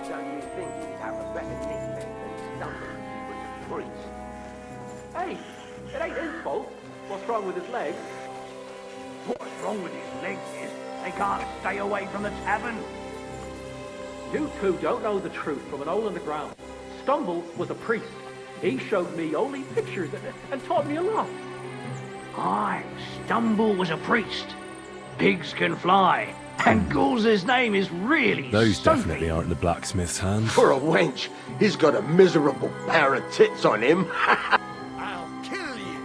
Don't you think he'd have a better nickname than Stumble if he was a priest? Hey, it ain't his fault. What's wrong with his legs? What's wrong with his legs is they can't stay away from the tavern. You two don't know the truth from an hole in the ground. Stumble was a priest. He showed me only pictures and taught me a lot. Aye, Stumble was a priest. Pigs can fly. And Ghoul's name is really Those Stumpy. definitely aren't the blacksmith's hands. For a wench, he's got a miserable pair of tits on him. I'll kill you.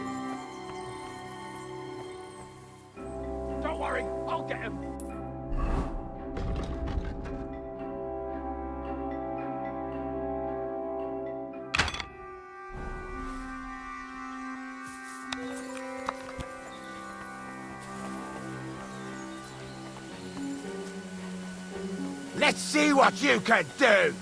Don't worry, I'll get him. Let's see what you can do!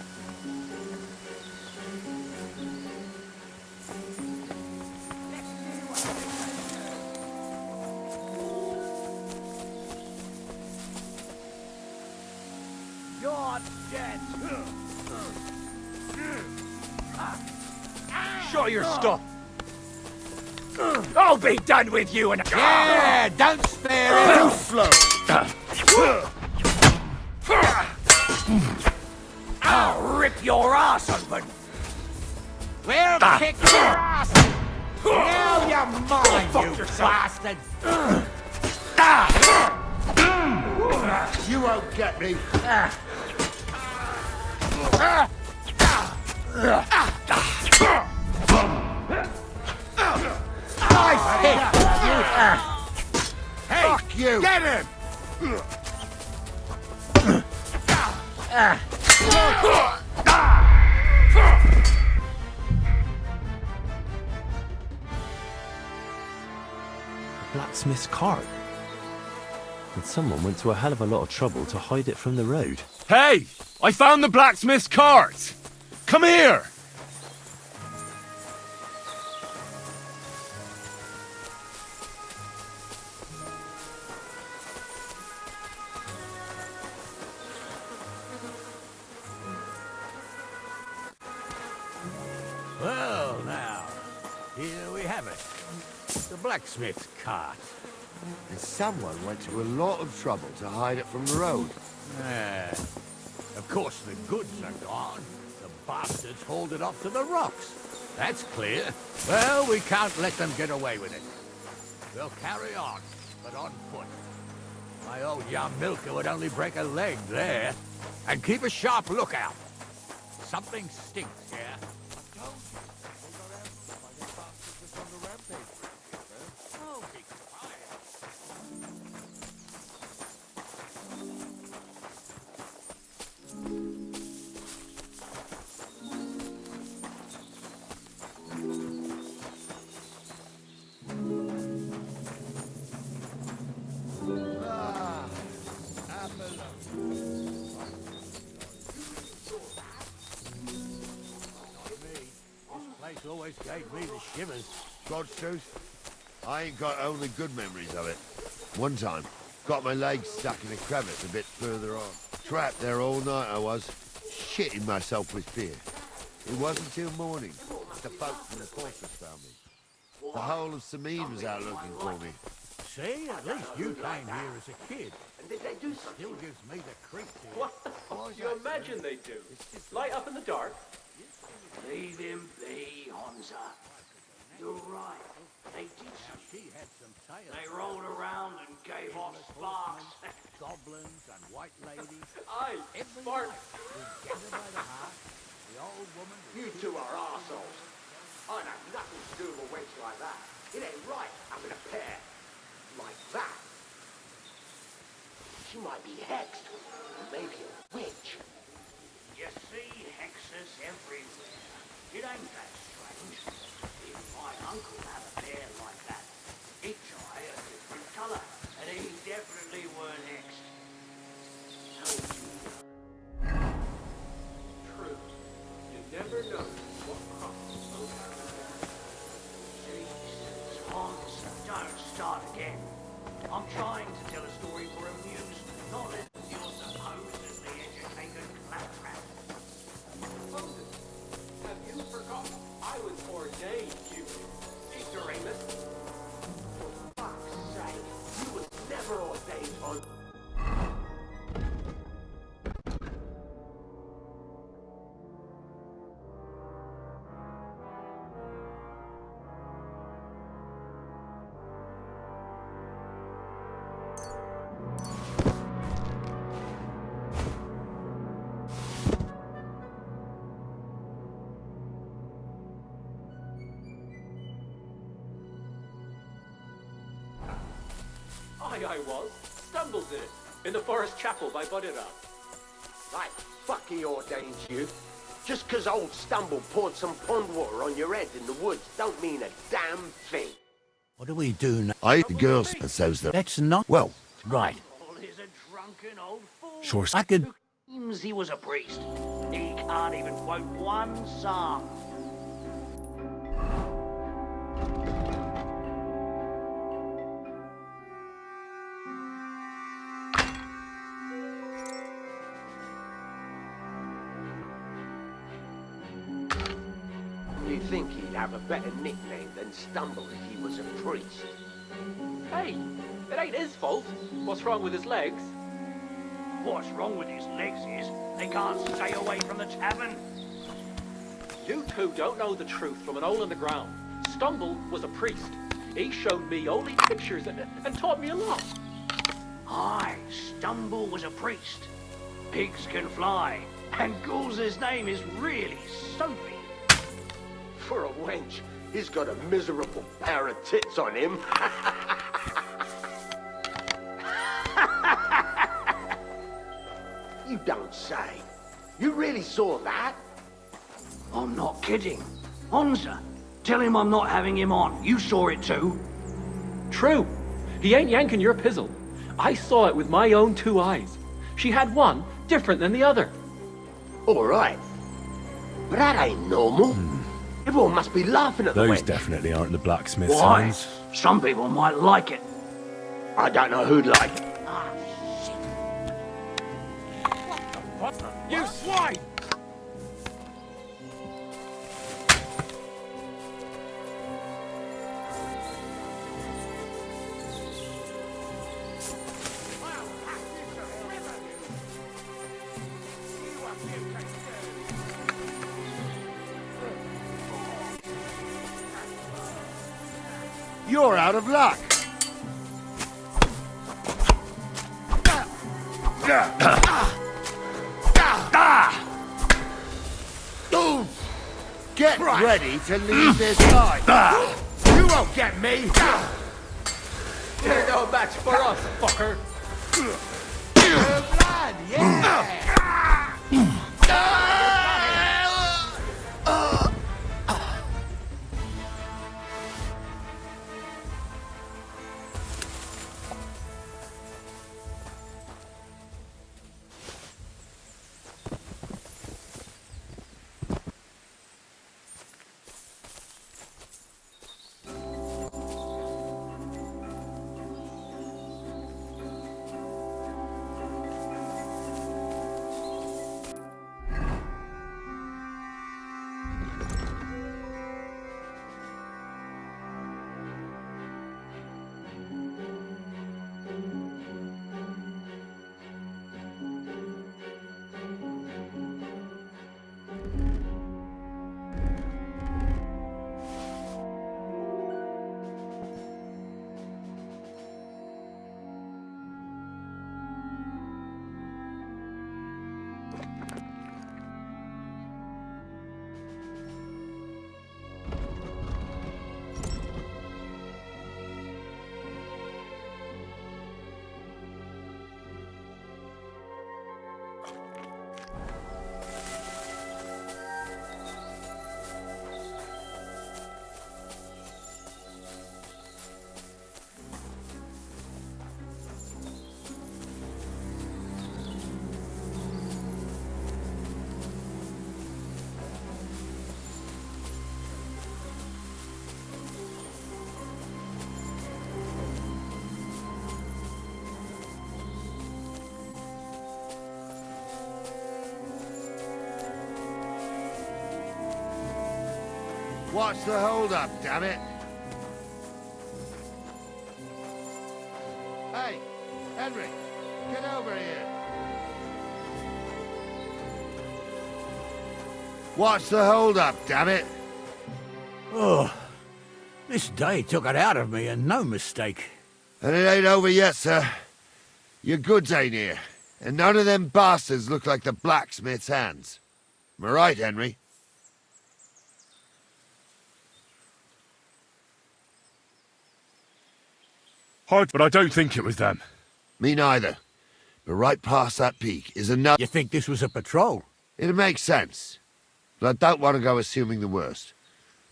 You're dead. Show your stuff. I'll be done with you in a... Yeah, don't spare him. Too slow. I'll rip your ass open. We'll kick your ass. Now you're mine, you bastard. You won't get me. Nice hit. Hey, fuck you! Get him! Blacksmith's cart. And someone went to a hell of a lot of trouble to hide it from the road. Hey! I found the blacksmith's cart! Come here! Well, now, here we have it. The blacksmith's cart. And someone went to a lot of trouble to hide it from the road. Yeah. Of course the goods are gone. The bastards hauled it off to the rocks. That's clear. Well, we can't let them get away with it. We'll carry on, but on foot. My old young milker would only break a leg there. And keep a sharp lookout. Something stinks here. Oh, be quiet. Always gave me the shivers. God's truth, I ain't got only good memories of it. One time, got my legs stuck in a crevice a bit further on. Trapped there all night I was, shitting myself with fear. It wasn't till morning that the folk from the fortress found me. The whole of Sameen was out looking for me. See, at least you came here as a kid. And did they do something? Still gives me the creeps here. What the fuck do you imagine they do? Light up in the dark? Leave him be, Honza. You're right. They did something. She had some tales. They rolled around and gave off sparks. Goblins and white ladies. Aye, sparks. Together by the heart, the old woman... You two are arseholes. I know nothing to do with a wench like that. It ain't right having a pair like that. She might be hexed, or maybe a witch. You see hexes everywhere. It ain't that strange. Even my uncle had a bear like that. Each eye a different colour, and he definitely weren't hexed. So true. You never know what crosses those houses. Jesus, Hans, don't start again. I'm trying to tell a story for Amuse, not as you're supposedly educated claptrap. Moses, have you forgotten I was ordained, you ignoramus? For fuck's sake, you was never ordained on... I was. Stumbled in it. In the forest chapel by Bohemia. Like, fuck he ordained you. Just 'cause old Stumble poured some pond water on your head in the woods don't mean a damn thing. What do we do now? The girls says that. Let's not... Well, right. Paul is a drunken old fool. Sure, I could... Claims he was a priest. He can't even quote one psalm. You'd think he'd have a better nickname than Stumble if he was a priest. Hey, it ain't his fault. What's wrong with his legs? What's wrong with his legs is they can't stay away from the tavern. You two don't know the truth from an hole in the ground. Stumble was a priest. He showed me holy pictures and taught me a lot. Aye, Stumble was a priest. Pigs can fly, and Ghoul's name is really soapy. For a wench, he's got a miserable pair of tits on him. You don't say. You really saw that? I'm not kidding. Honza, tell him I'm not having him on. You saw it too. True. He ain't yanking your pizzle. I saw it with my own two eyes. She had one different than the other. All right. But that ain't normal. Everyone must be laughing at the Those wench. definitely aren't the blacksmith's Why? hands. Some people might like it. I don't know who'd like it. You swine! You're out of luck. Get ready to leave this life. You won't get me. You're no match for us, fucker. Blood, yeah! What's the hold-up, damn it? Hey, Henry, get over here. What's the hold-up, damn it? Oh, this day took it out of me, and no mistake. And it ain't over yet, sir. Your goods ain't here, and none of them bastards look like the blacksmith's hands. Am I right, Henry? Hard, but I don't think it was them. Me neither. But right past that peak is another... You think this was a patrol? It makes sense. But I don't want to go assuming the worst.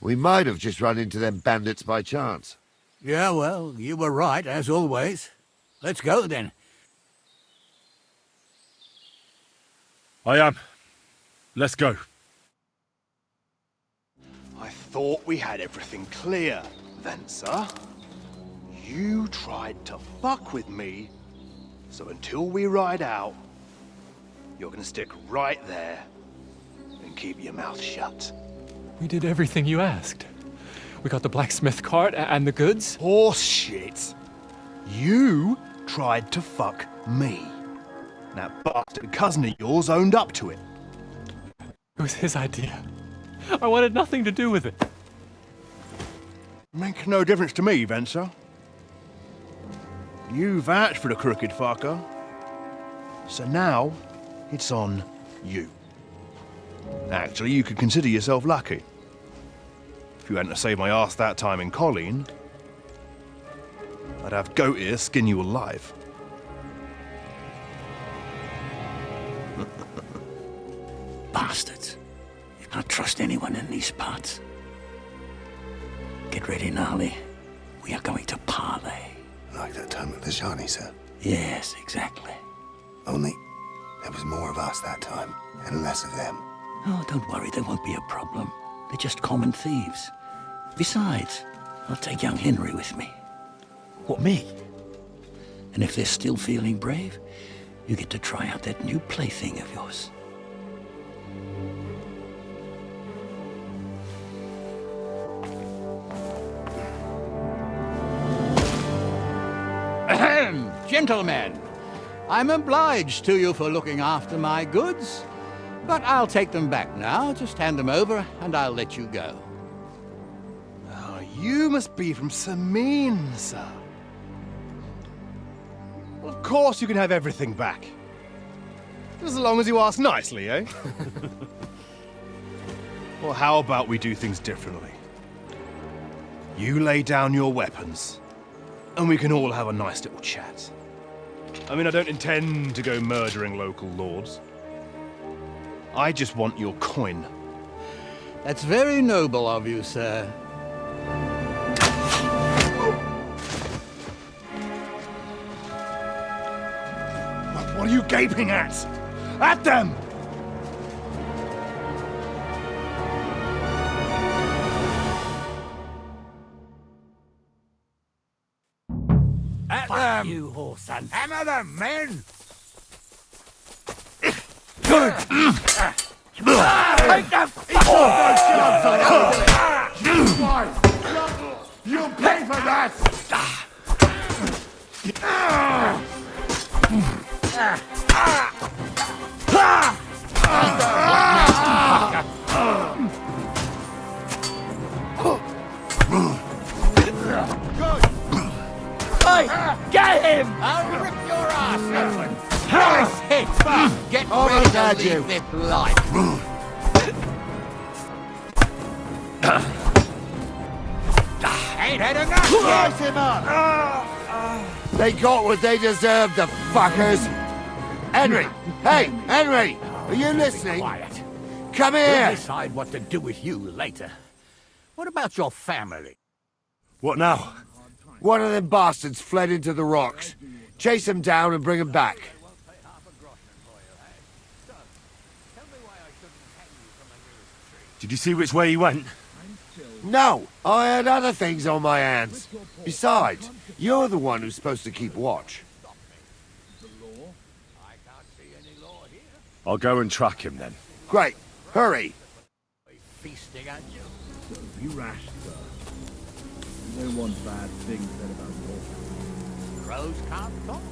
We might have just run into them bandits by chance. Yeah, well, you were right, as always. Let's go, then. I am. Let's go. I thought we had everything clear, Venser. You tried to fuck with me, so until we ride out, you're gonna stick right there and keep your mouth shut. We did everything you asked. We got the blacksmith cart and the goods. Horse shit. You tried to fuck me. That bastard cousin of yours owned up to it. It was his idea. I wanted nothing to do with it. Make no difference to me, Venser. You vouched for the crooked fucker. So now, it's on you. Actually, you could consider yourself lucky. If you hadn't saved my ass that time in Colleen, I'd have goat ear skin you alive. Bastards. You can't trust anyone in these parts. Get ready, Gnarly. We are going to parley. Like that time with the Johnny, sir? Yes, exactly. Only there was more of us that time, and less of them. Oh, don't worry, there won't be a problem. They're just common thieves. Besides, I'll take young Henry with me. What, me? And if they're still feeling brave, you get to try out that new plaything of yours. Ahem, gentlemen, I'm obliged to you for looking after my goods, but I'll take them back now. Just hand them over and I'll let you go. You must be from Samin, sir. Well, of course you can have everything back. Just as long as you ask nicely, eh? Well, how about we do things differently? You lay down your weapons, and we can all have a nice little chat. I mean, I don't intend to go murdering local lords. I just want your coin. That's very noble of you, sir. What are you gaping at? At them! At them! You whoreson. Hammer them, men! Good! Take the You'll pay for that! Hey, get him! I'll rip your ass open. Nice hit! Get ready to leave this life. Ain't had enough yet. Slice him up! They got what they deserved, the fuckers! Henry! Hey, Henry! Are you listening? Quiet. Come We'll here! decide what to do with you later. What about your family? What now? One of them bastards fled into the rocks. Chase him down and bring him back. Did you see which way he went? No, I had other things on my hands. Besides, you're the one who's supposed to keep watch. I'll go and track him then. Great. Hurry. Feasting on you. You rash, sir. No one bad thing said about your Crows can't talk.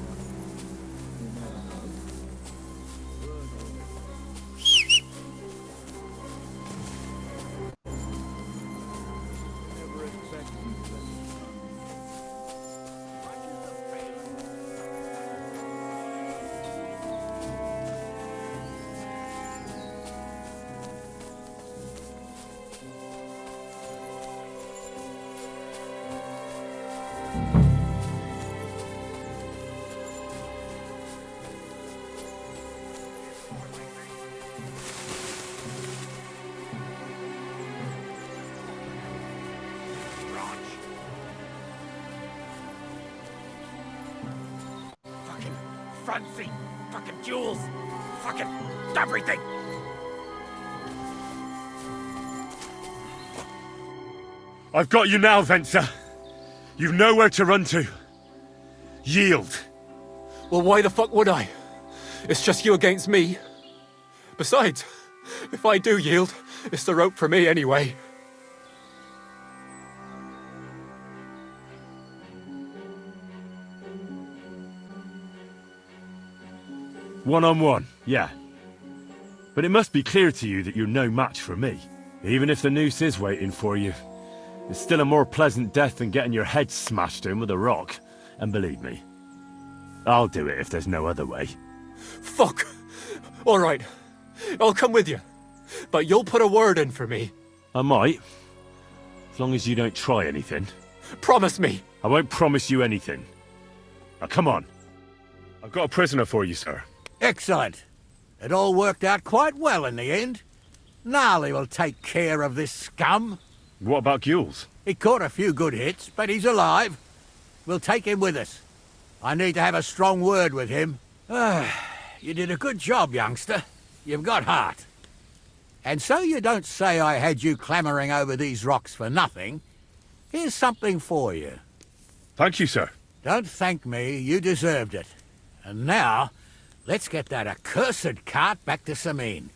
never expected you to let me fucking front seat, fucking jewels, fucking everything. I've got you now, Venser. You've nowhere to run to. Yield. Well, why the fuck would I? It's just you against me. Besides, if I do yield, it's the rope for me anyway. One-on-one, yeah. But it must be clear to you that you're no match for me. Even if the noose is waiting for you, it's still a more pleasant death than getting your head smashed in with a rock. And believe me, I'll do it if there's no other way. Fuck! Alright, I'll come with you. But you'll put a word in for me. I might. As long as you don't try anything. Promise me! I won't promise you anything. Now come on. I've got a prisoner for you, sir. Excellent. It all worked out quite well in the end. Gnarly will take care of this scum. What about Gules? He caught a few good hits, but he's alive. We'll take him with us. I need to have a strong word with him. You did a good job, youngster. You've got heart. And so you don't say I had you clambering over these rocks for nothing. Here's something for you. Thank you, sir. Don't thank me, you deserved it. And now, let's get that accursed cart back to Samin.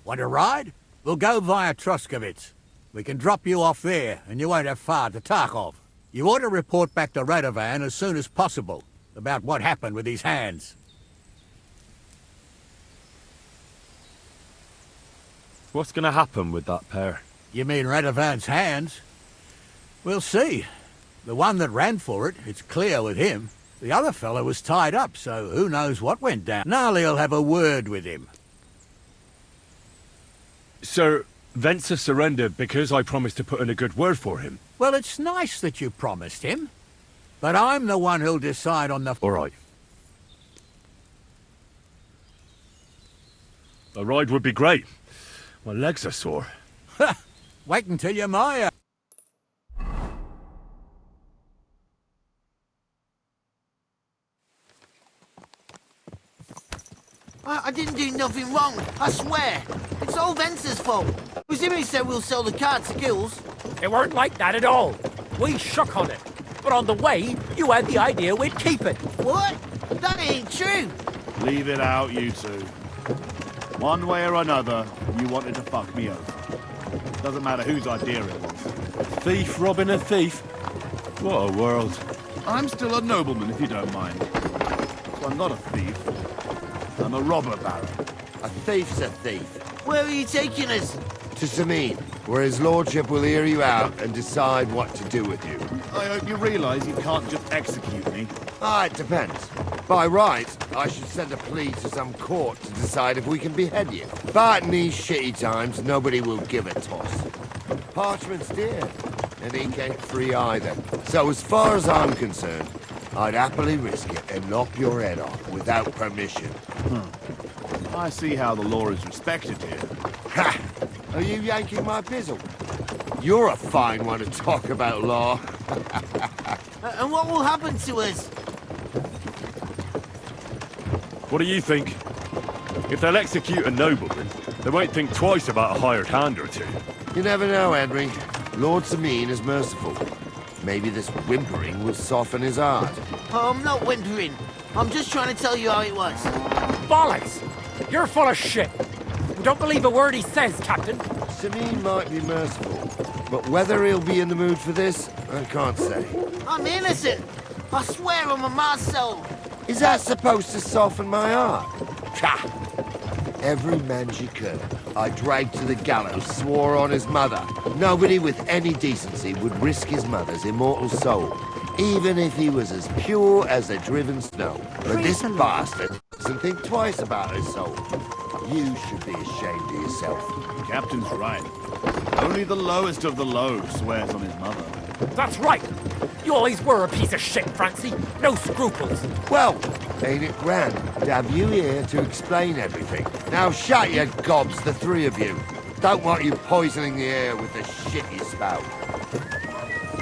Want a ride? We'll go via Troskovitz. We can drop you off there, and you won't have far to Tarkov. You ought to report back to Radovan as soon as possible about what happened with his hands. What's going to happen with that pair? You mean Radovan's hands? We'll see. The one that ran for it, it's clear with him. The other fellow was tied up, so who knows what went down. Gnarly'll have a word with him. Sir, Venser surrendered because I promised to put in a good word for him. Well, it's nice that you promised him. But I'm the one who'll decide on the... All right. A ride would be great. My legs are sore. Wait until you're my age. I didn't do nothing wrong, I swear. It's all Venser's fault. It was him who said we'll sell the car to Gills. It weren't like that at all. We shook on it. But on the way, you had the idea we'd keep it. What? That ain't true. Leave it out, you two. One way or another, you wanted to fuck me over. Doesn't matter whose idea it was. Thief robbing a thief? What a world. I'm still a nobleman, if you don't mind. So I'm not a thief. I'm a robber baron. A thief's a thief. Where are you taking us? To Samin, where his lordship will hear you out and decide what to do with you. I hope you realise you can't just execute me. Ah, it depends. By right, I should send a plea to some court to decide if we can behead you. But in these shitty times, nobody will give a toss. Parchment's dear, and he ain't free either. So as far as I'm concerned, I'd happily risk it and lop your head off without permission. I see how the law is respected here. Ha! Are you yanking my pizzle? You're a fine one to talk about law. And what will happen to us? What do you think? If they'll execute a nobleman, they won't think twice about a hired hand or two. You never know, Henry. Lord Samin is merciful. Maybe this whimpering will soften his heart. Oh, I'm not whimpering. I'm just trying to tell you how it was. Bollocks! You're full of shit. Don't believe a word he says, Captain. Samin might be merciful, but whether he'll be in the mood for this, I can't say. I'm innocent. I swear on my ma's soul. Is that supposed to soften my heart? Ha! Every man she could, I dragged to the gallows, swore on his mother. Nobody with any decency would risk his mother's immortal soul, even if he was as pure as the driven snow. But this bastard doesn't think twice about his soul. You should be ashamed of yourself. The captain's right. Only the lowest of the low swears on his mother. That's right. You always were a piece of shit, Francie. No scruples. Well, ain't it grand to have you here to explain everything? Now shut your gobs, the three of you. Don't want you poisoning the air with the shit you spout.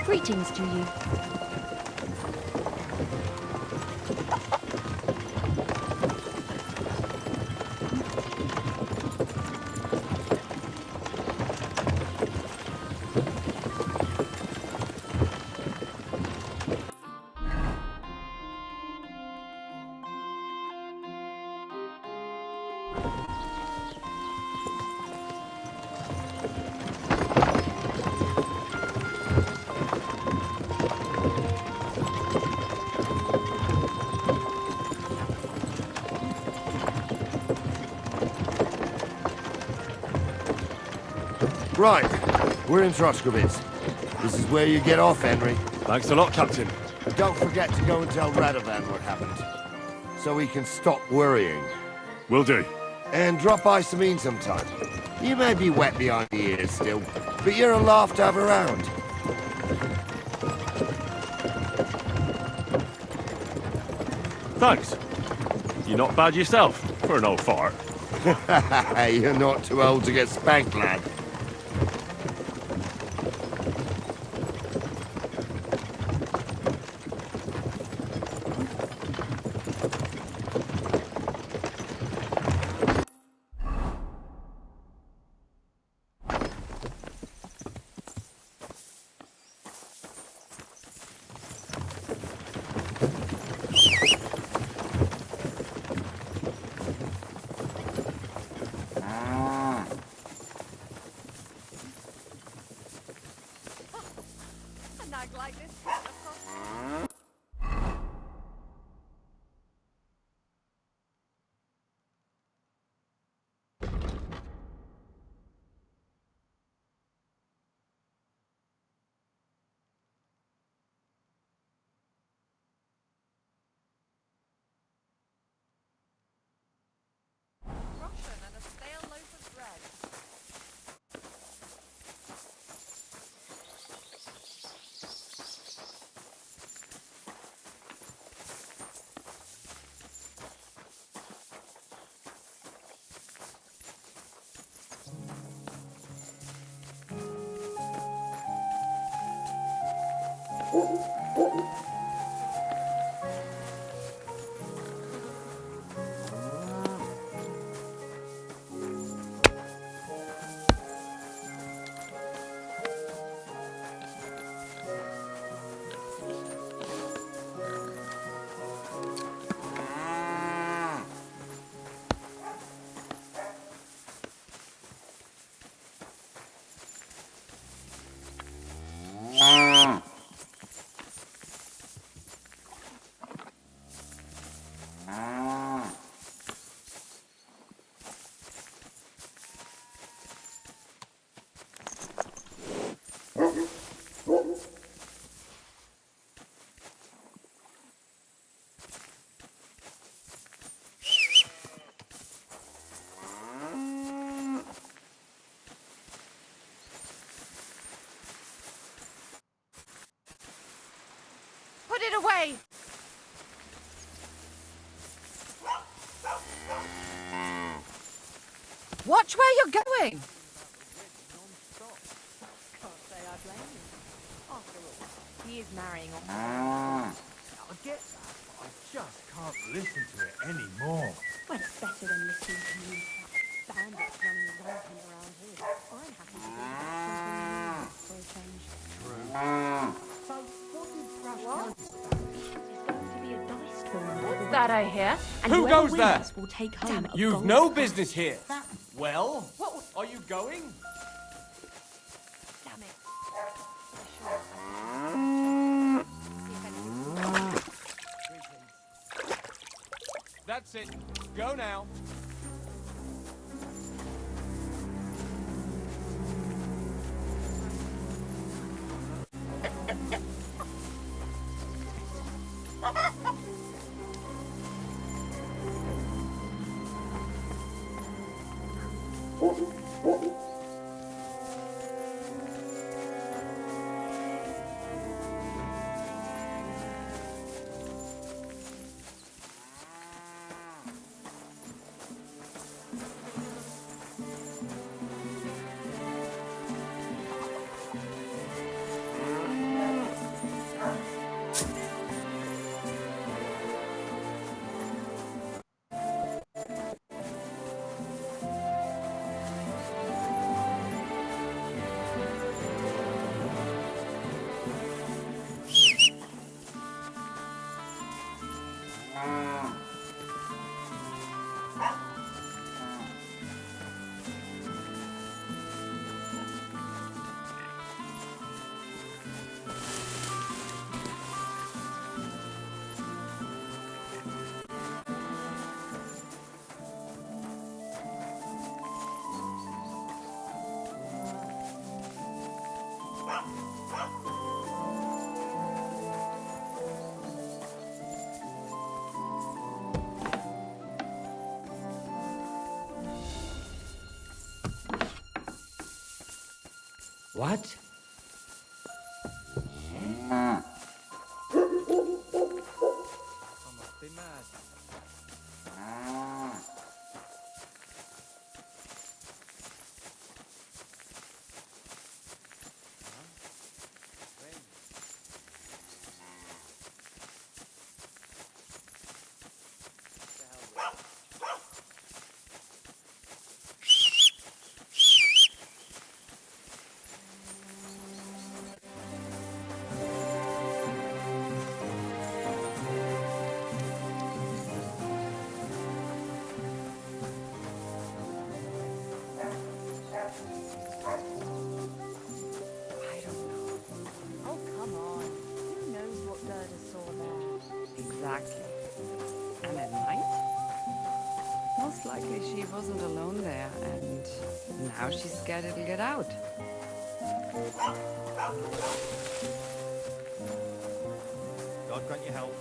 Greetings to you. Right, we're in Troskovitz. This is where you get off, Henry. Thanks a lot, Captain. Don't forget to go and tell Radovan what happened, so he can stop worrying. Will do. And drop by Samin sometime. You may be wet behind the ears still, but you're a laugh to have around. Thanks. You're not bad yourself, for an old fart. You're not too old to get spanked, lad. Put it away! Watch where you're going! Can't say I blame you. After all, he is marrying off. I get that, but I just can't listen to it anymore. Well, it's better than listening to you bandits running rampant around here. I'm happy to do that for a change. So, what did Thrush What? It's going to be a dice tournament. What's that I hear? And Who whoever goes there? wins will take home a You've gold no cup. business here. Well, are you going? Damn it. That's it. Go now. What? Oh, come on. Who knows what Gerda saw there? Exactly. And at night? Most likely she wasn't alone there, and now she's scared it'll get out. God grant you help.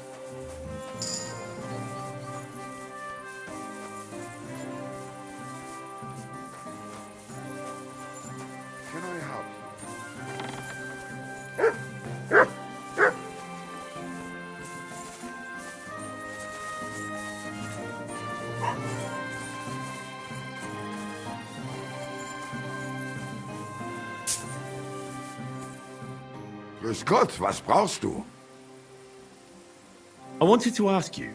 Can I help? Grüß Gott, was brauchst du? I wanted to ask you,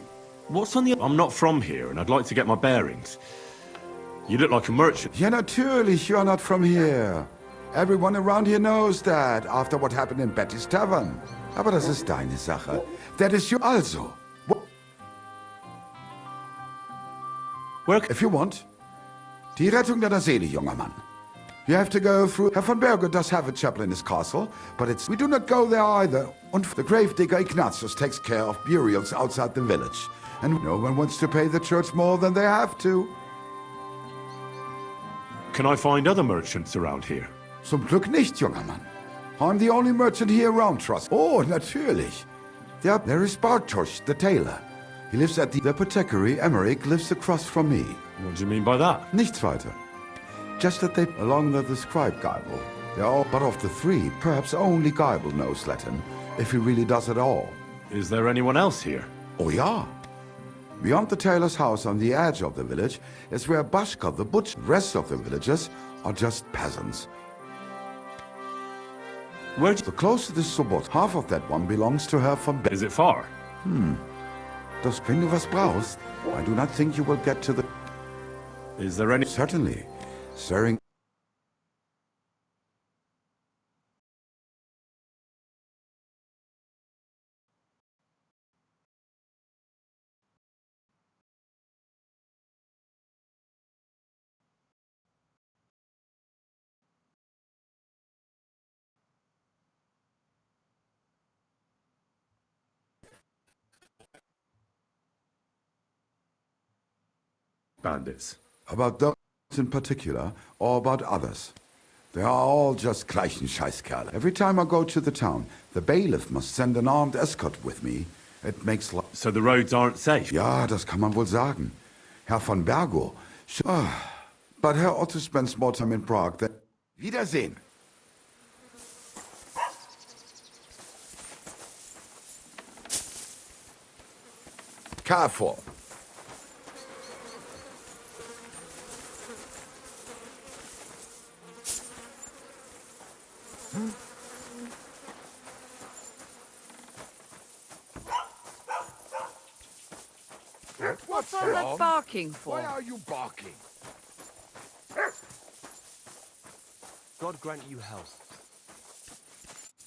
what's on the... I'm not from here, and I'd like to get my bearings. You look like a merchant. Ja, natürlich, you're not from here. Everyone around here knows that, after what happened in Betty's Tavern. Aber das ist deine Sache. That is your... Also, if you want. Die Rettung deiner Seele, junger Mann. You have to go through... Herr von Berger does have a chapel in his castle, but it's... We do not go there either. And the gravedigger Ignatius takes care of burials outside the village. And no one wants to pay the church more than they have to. Can I find other merchants around here? Zum Glück nicht, junger Mann. I'm the only merchant here around Trust. Oh, natürlich. There is Bartosz, the tailor. He lives at the apothecary. Emmerich lives across from me. What do you mean by that? Nichts weiter. Just that they belong to the scribe Geibel. They're all, but of the three, perhaps only Geibel knows Latin, if he really does at all. Is there anyone else here? Oh, yeah. Beyond the tailor's house on the edge of the village is where Bashka, the butcher. The rest of the villagers are just peasants. The closer to Sobot, half of that one belongs to her from... Is it far? Wenn du was brauchst, I do not think you will get to the... Is there any... Certainly. Stirring... Bandits. About those in particular, or about others. They are all just gleichen Scheißkerle. Every time I go to the town, the bailiff must send an armed escort with me. It makes... So the roads aren't safe? Ja, das kann man wohl sagen. Herr von Bergo... But Herr Otto spends more time in Prague than... Wiedersehen. Careful. What's all that barking for? Why are you barking? God grant you health.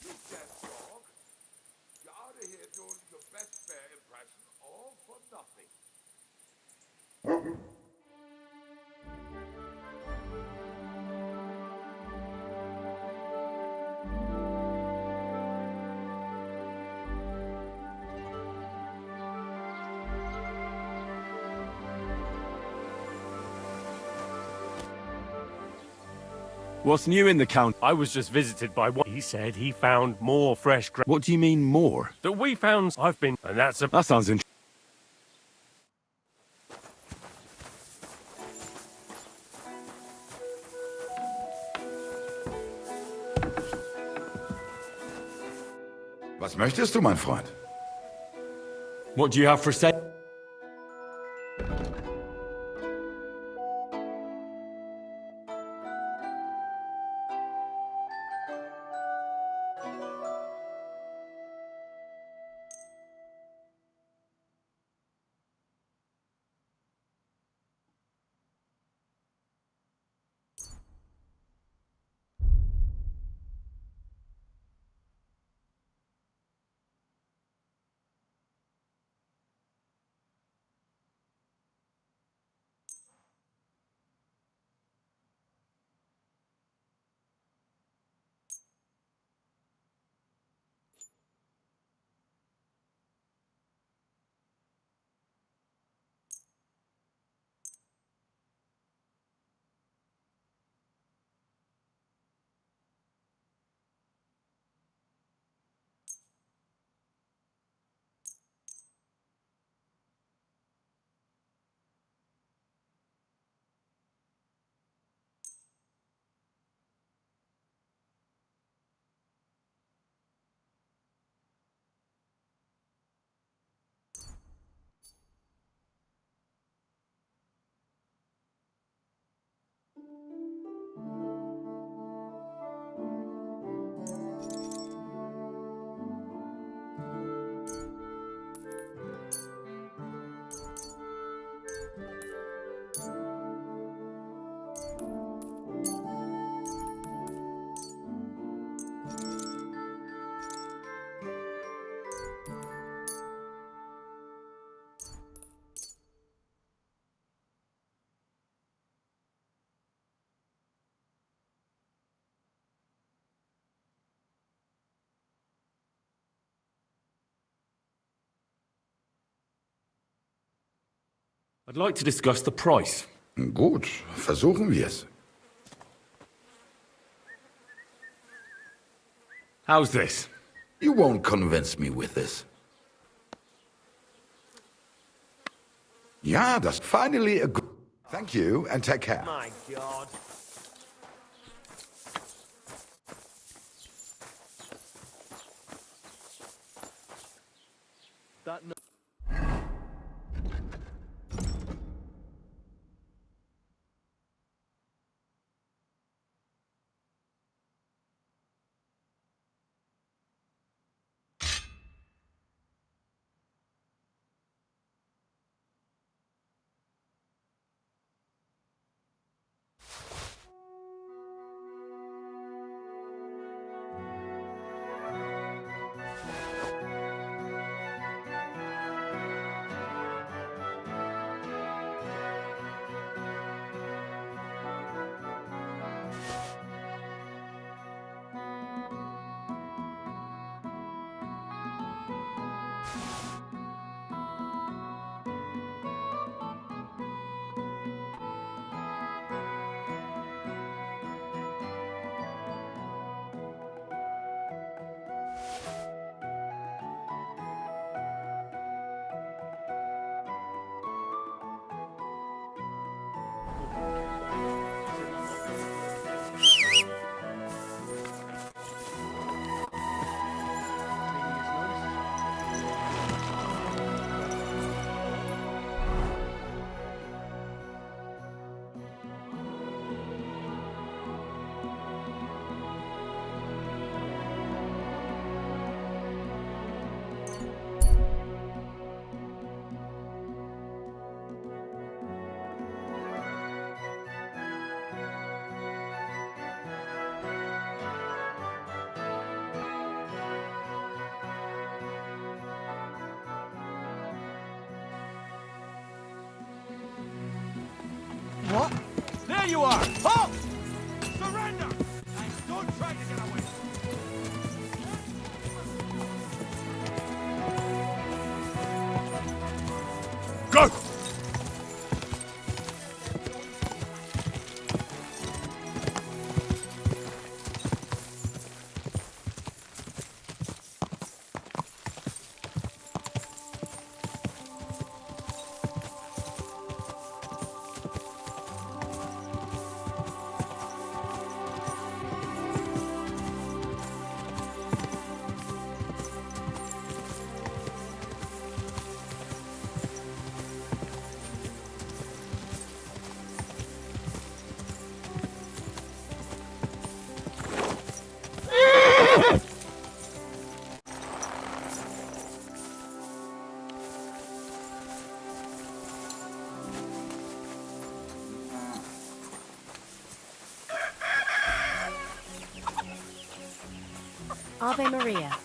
You dead dog. You're out of here doing your best bear impression, all for nothing. What's new in the count? I was just visited by one. He said he found more fresh grain. What do you mean more? That we found. I've been, and that's a... That sounds interesting. Was möchtest du, mein Freund? What do you have for sale? I'd like to discuss the price. Gut, versuchen wir's. How's this? You won't convince me with this. Ja, that's finally a good... Thank you, and take care. My God. What? There you are! Halt! Surrender! And don't try to get away! Go! Ave Maria.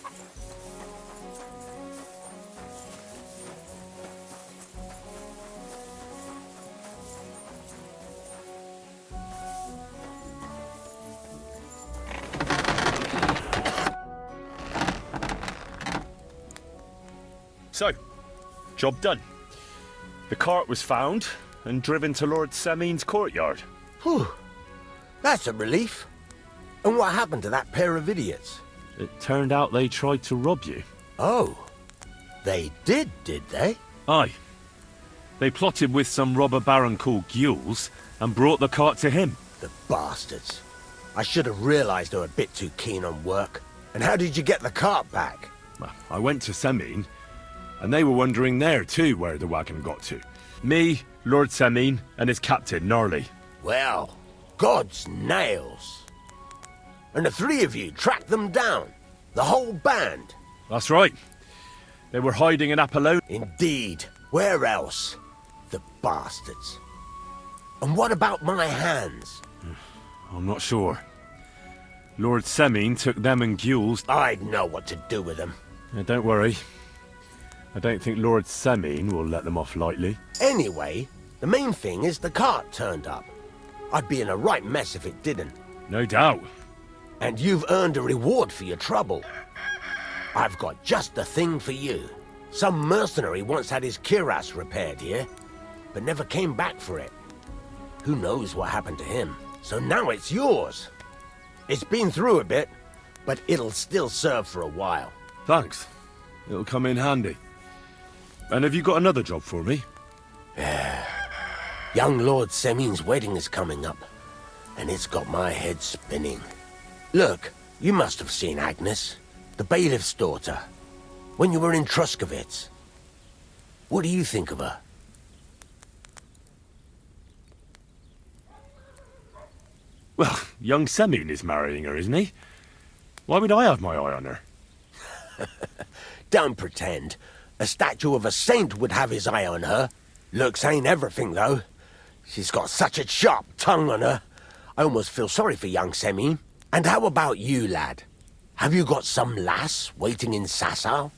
So, job done. The cart was found and driven to Lord Semin's courtyard. Whew. That's a relief. And what happened to that pair of idiots? It turned out they tried to rob you. Oh. They did they? Aye. They plotted with some robber baron called Gules and brought the cart to him. The bastards. I should have realized they were a bit too keen on work. And how did you get the cart back? Well, I went to Semin, and they were wondering there too where the wagon got to. Me, Lord Semin, and his captain, Gnarly. Well, God's nails. And the three of you tracked them down? The whole band? That's right. They were hiding in Apollonia. Indeed. Where else? The bastards. And what about my hands? I'm not sure. Lord Semin took them and Gules. I'd know what to do with them. Don't worry. I don't think Lord Semin will let them off lightly. Anyway, the main thing is the cart turned up. I'd be in a right mess if it didn't. No doubt. And you've earned a reward for your trouble. I've got just the thing for you. Some mercenary once had his cuirass repaired here. but never came back for it. Who knows what happened to him? So now it's yours. It's been through a bit, but it'll still serve for a while. Thanks. It'll come in handy. And have you got another job for me? Young Lord Semin's wedding is coming up, and it's got my head spinning. Look, you must have seen Agnes, the bailiff's daughter, when you were in Truskovitz. What do you think of her? Well, young Semin is marrying her, isn't he? Why would I have my eye on her? Don't pretend. A statue of a saint would have his eye on her. Looks ain't everything, though. She's got such a sharp tongue on her. I almost feel sorry for young Semin. And how about you, lad? Have you got some lass waiting in Sasau?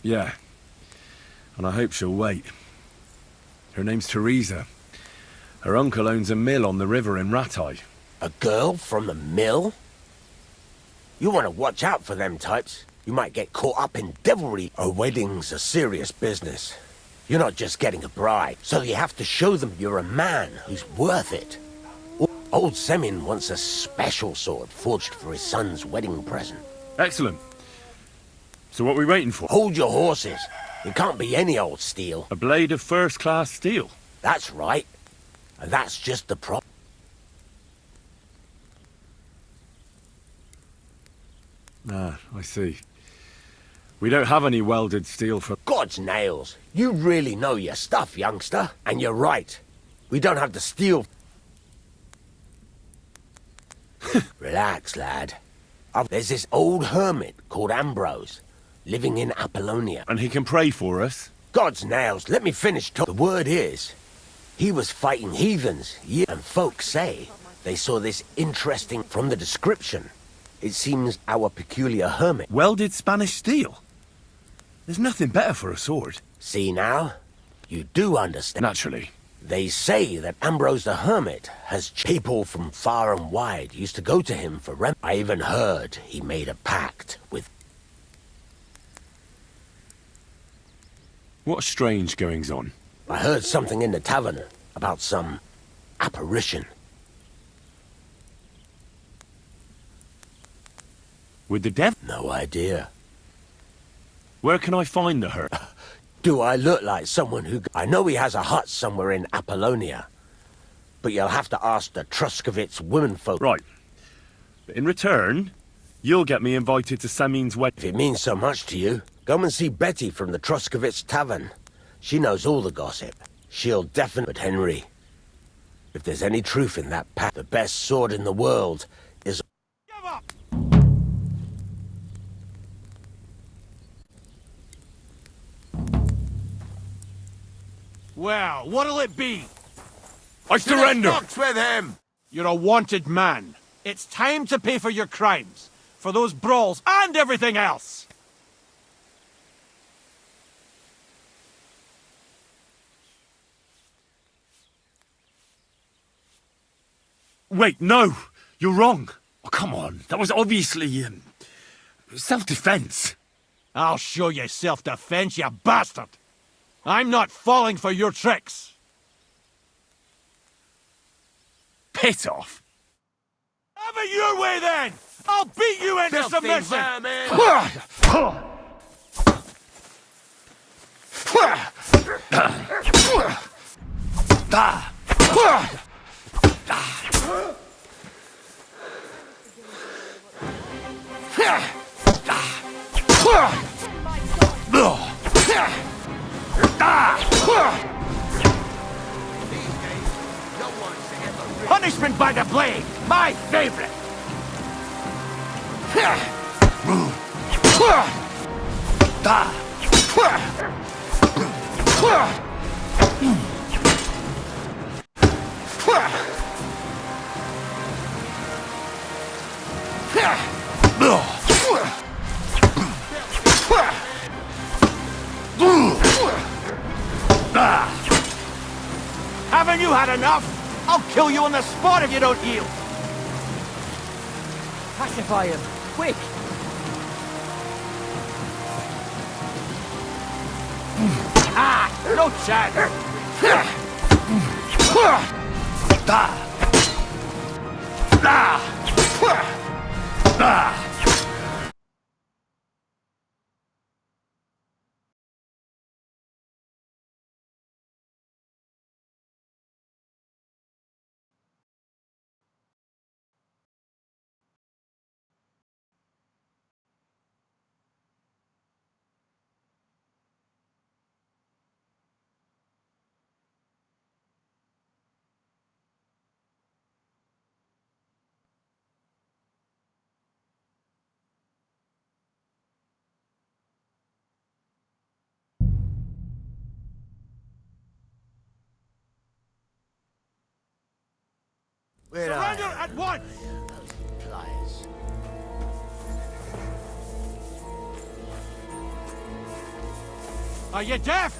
Yeah. And I hope she'll wait. Her name's Teresa. Her uncle owns a mill on the river in Ratai. A girl from the mill? You want to watch out for them types. You might get caught up in devilry. A wedding's a serious business. You're not just getting a bride, so you have to show them you're a man who's worth it. Old Semin wants a special sword forged for his son's wedding present. Excellent. So what are we waiting for? Hold your horses. It can't be any old steel. A blade of first-class steel? That's right. And that's just the problem. Ah, I see. We don't have any welded steel for... God's nails. You really know your stuff, youngster. And you're right. We don't have the steel. Relax, lad. There's this old hermit called Ambrose, living in Apollonia. And he can pray for us? God's nails, let me finish The word is, he was fighting heathens, and folks say they saw this interesting from the description. It seems our peculiar hermit welded Spanish steel. There's nothing better for a sword. See now? You do understand. Naturally. They say that Ambrose the Hermit has people from far and wide used to go to him for rem. I even heard he made a pact with... What strange goings on? I heard something in the tavern about some apparition. With the devil? No idea. Where can I find the her? Do I look like someone who... I know he has a hut somewhere in Apollonia, but you'll have to ask the Truskovitz womenfolk. Right. But in return, you'll get me invited to Samin's wedding. If it means so much to you, come and see Betty from the Truskovitz Tavern. She knows all the gossip. She'll definitely... But Henry, if there's any truth in that pact, the best sword in the world is... Give up! Well, what'll it be? I surrender! Fucks with him! You're a wanted man. It's time to pay for your crimes. For those brawls and everything else! Wait, no! You're wrong! Oh, come on, that was obviously, self-defense. I'll show you self-defense, you bastard! I'm not falling for your tricks! Piss off! Have it your way then! I'll beat you into submission! Punishment by the blade! My favorite! Haven't you had enough? I'll kill you on the spot if you don't yield! Pacify him, quick! No chance! Surrender at once! Pliers. Are you deaf?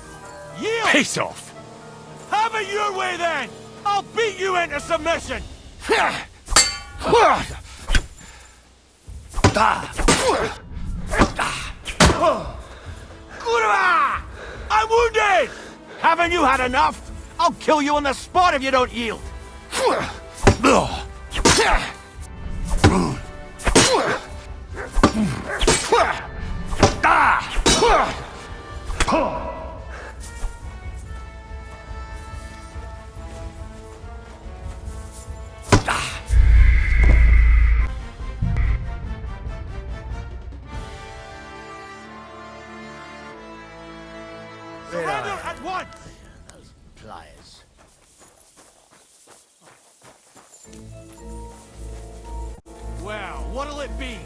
Yield! Piss off! Have it your way then! I'll beat you into submission! I'm wounded! Haven't you had enough? I'll kill you on the spot if you don't yield! Surrender at once! Pliers. Well, what'll it be?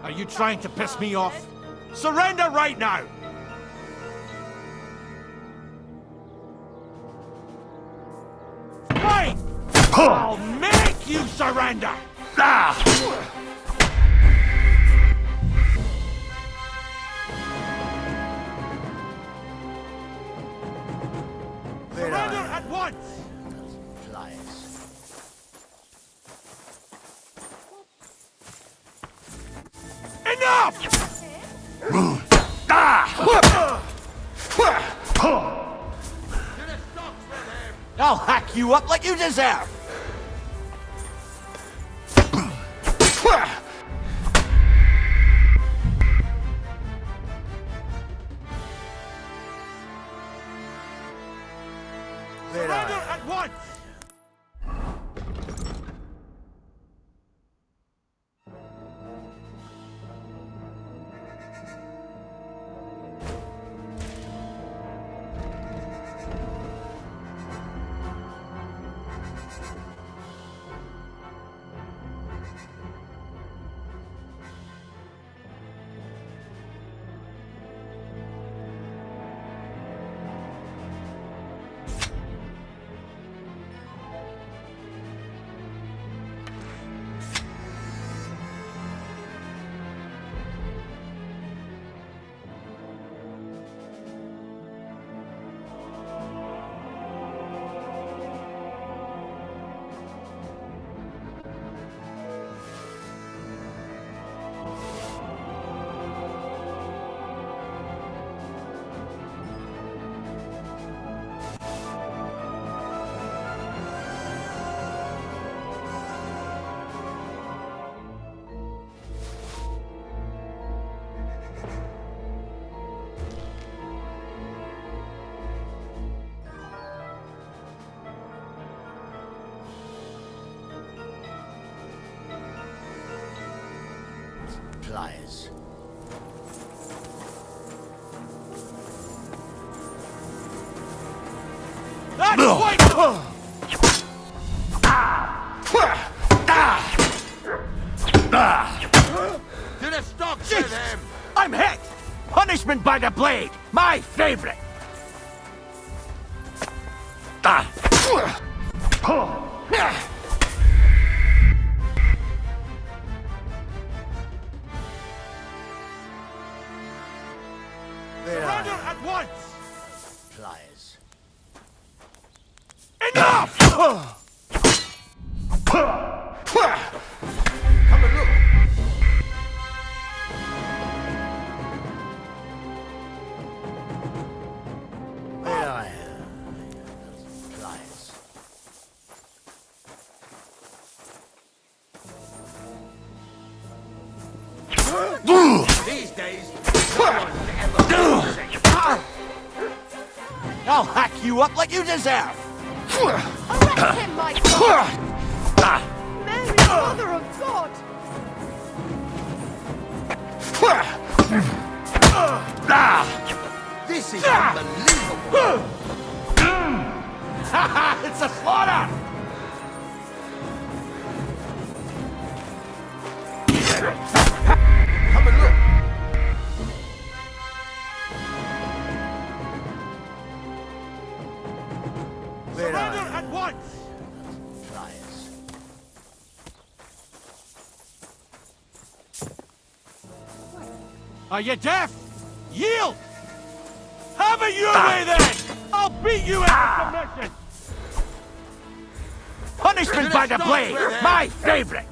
Are you trying to piss me off? Surrender right now! Wait! I'll make you surrender! Surrender at once! Enough! I'll hack you up like you deserve! Surrender at once! Pliers. That's quite... To the stocks with him! I'm hit! Punishment by the blade! My favorite! Surrender at once! Pliers. Enough! Come and look. Where I am. Pliers. These days, no one's ever been sick. I'll hack you up like you deserve! Arrest him, my God! Mary, Mother of God! This is unbelievable! It's a slaughter! Come and look. Where Surrender I am. at once! Pliers. Are you deaf? Yield! Have it your way then! I'll beat you into submission! Punishment by the blade! My favorite!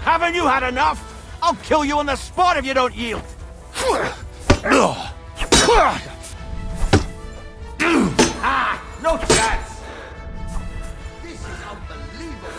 Haven't you had enough? I'll kill you on the spot if you don't yield! Ah, no chance! This is unbelievable!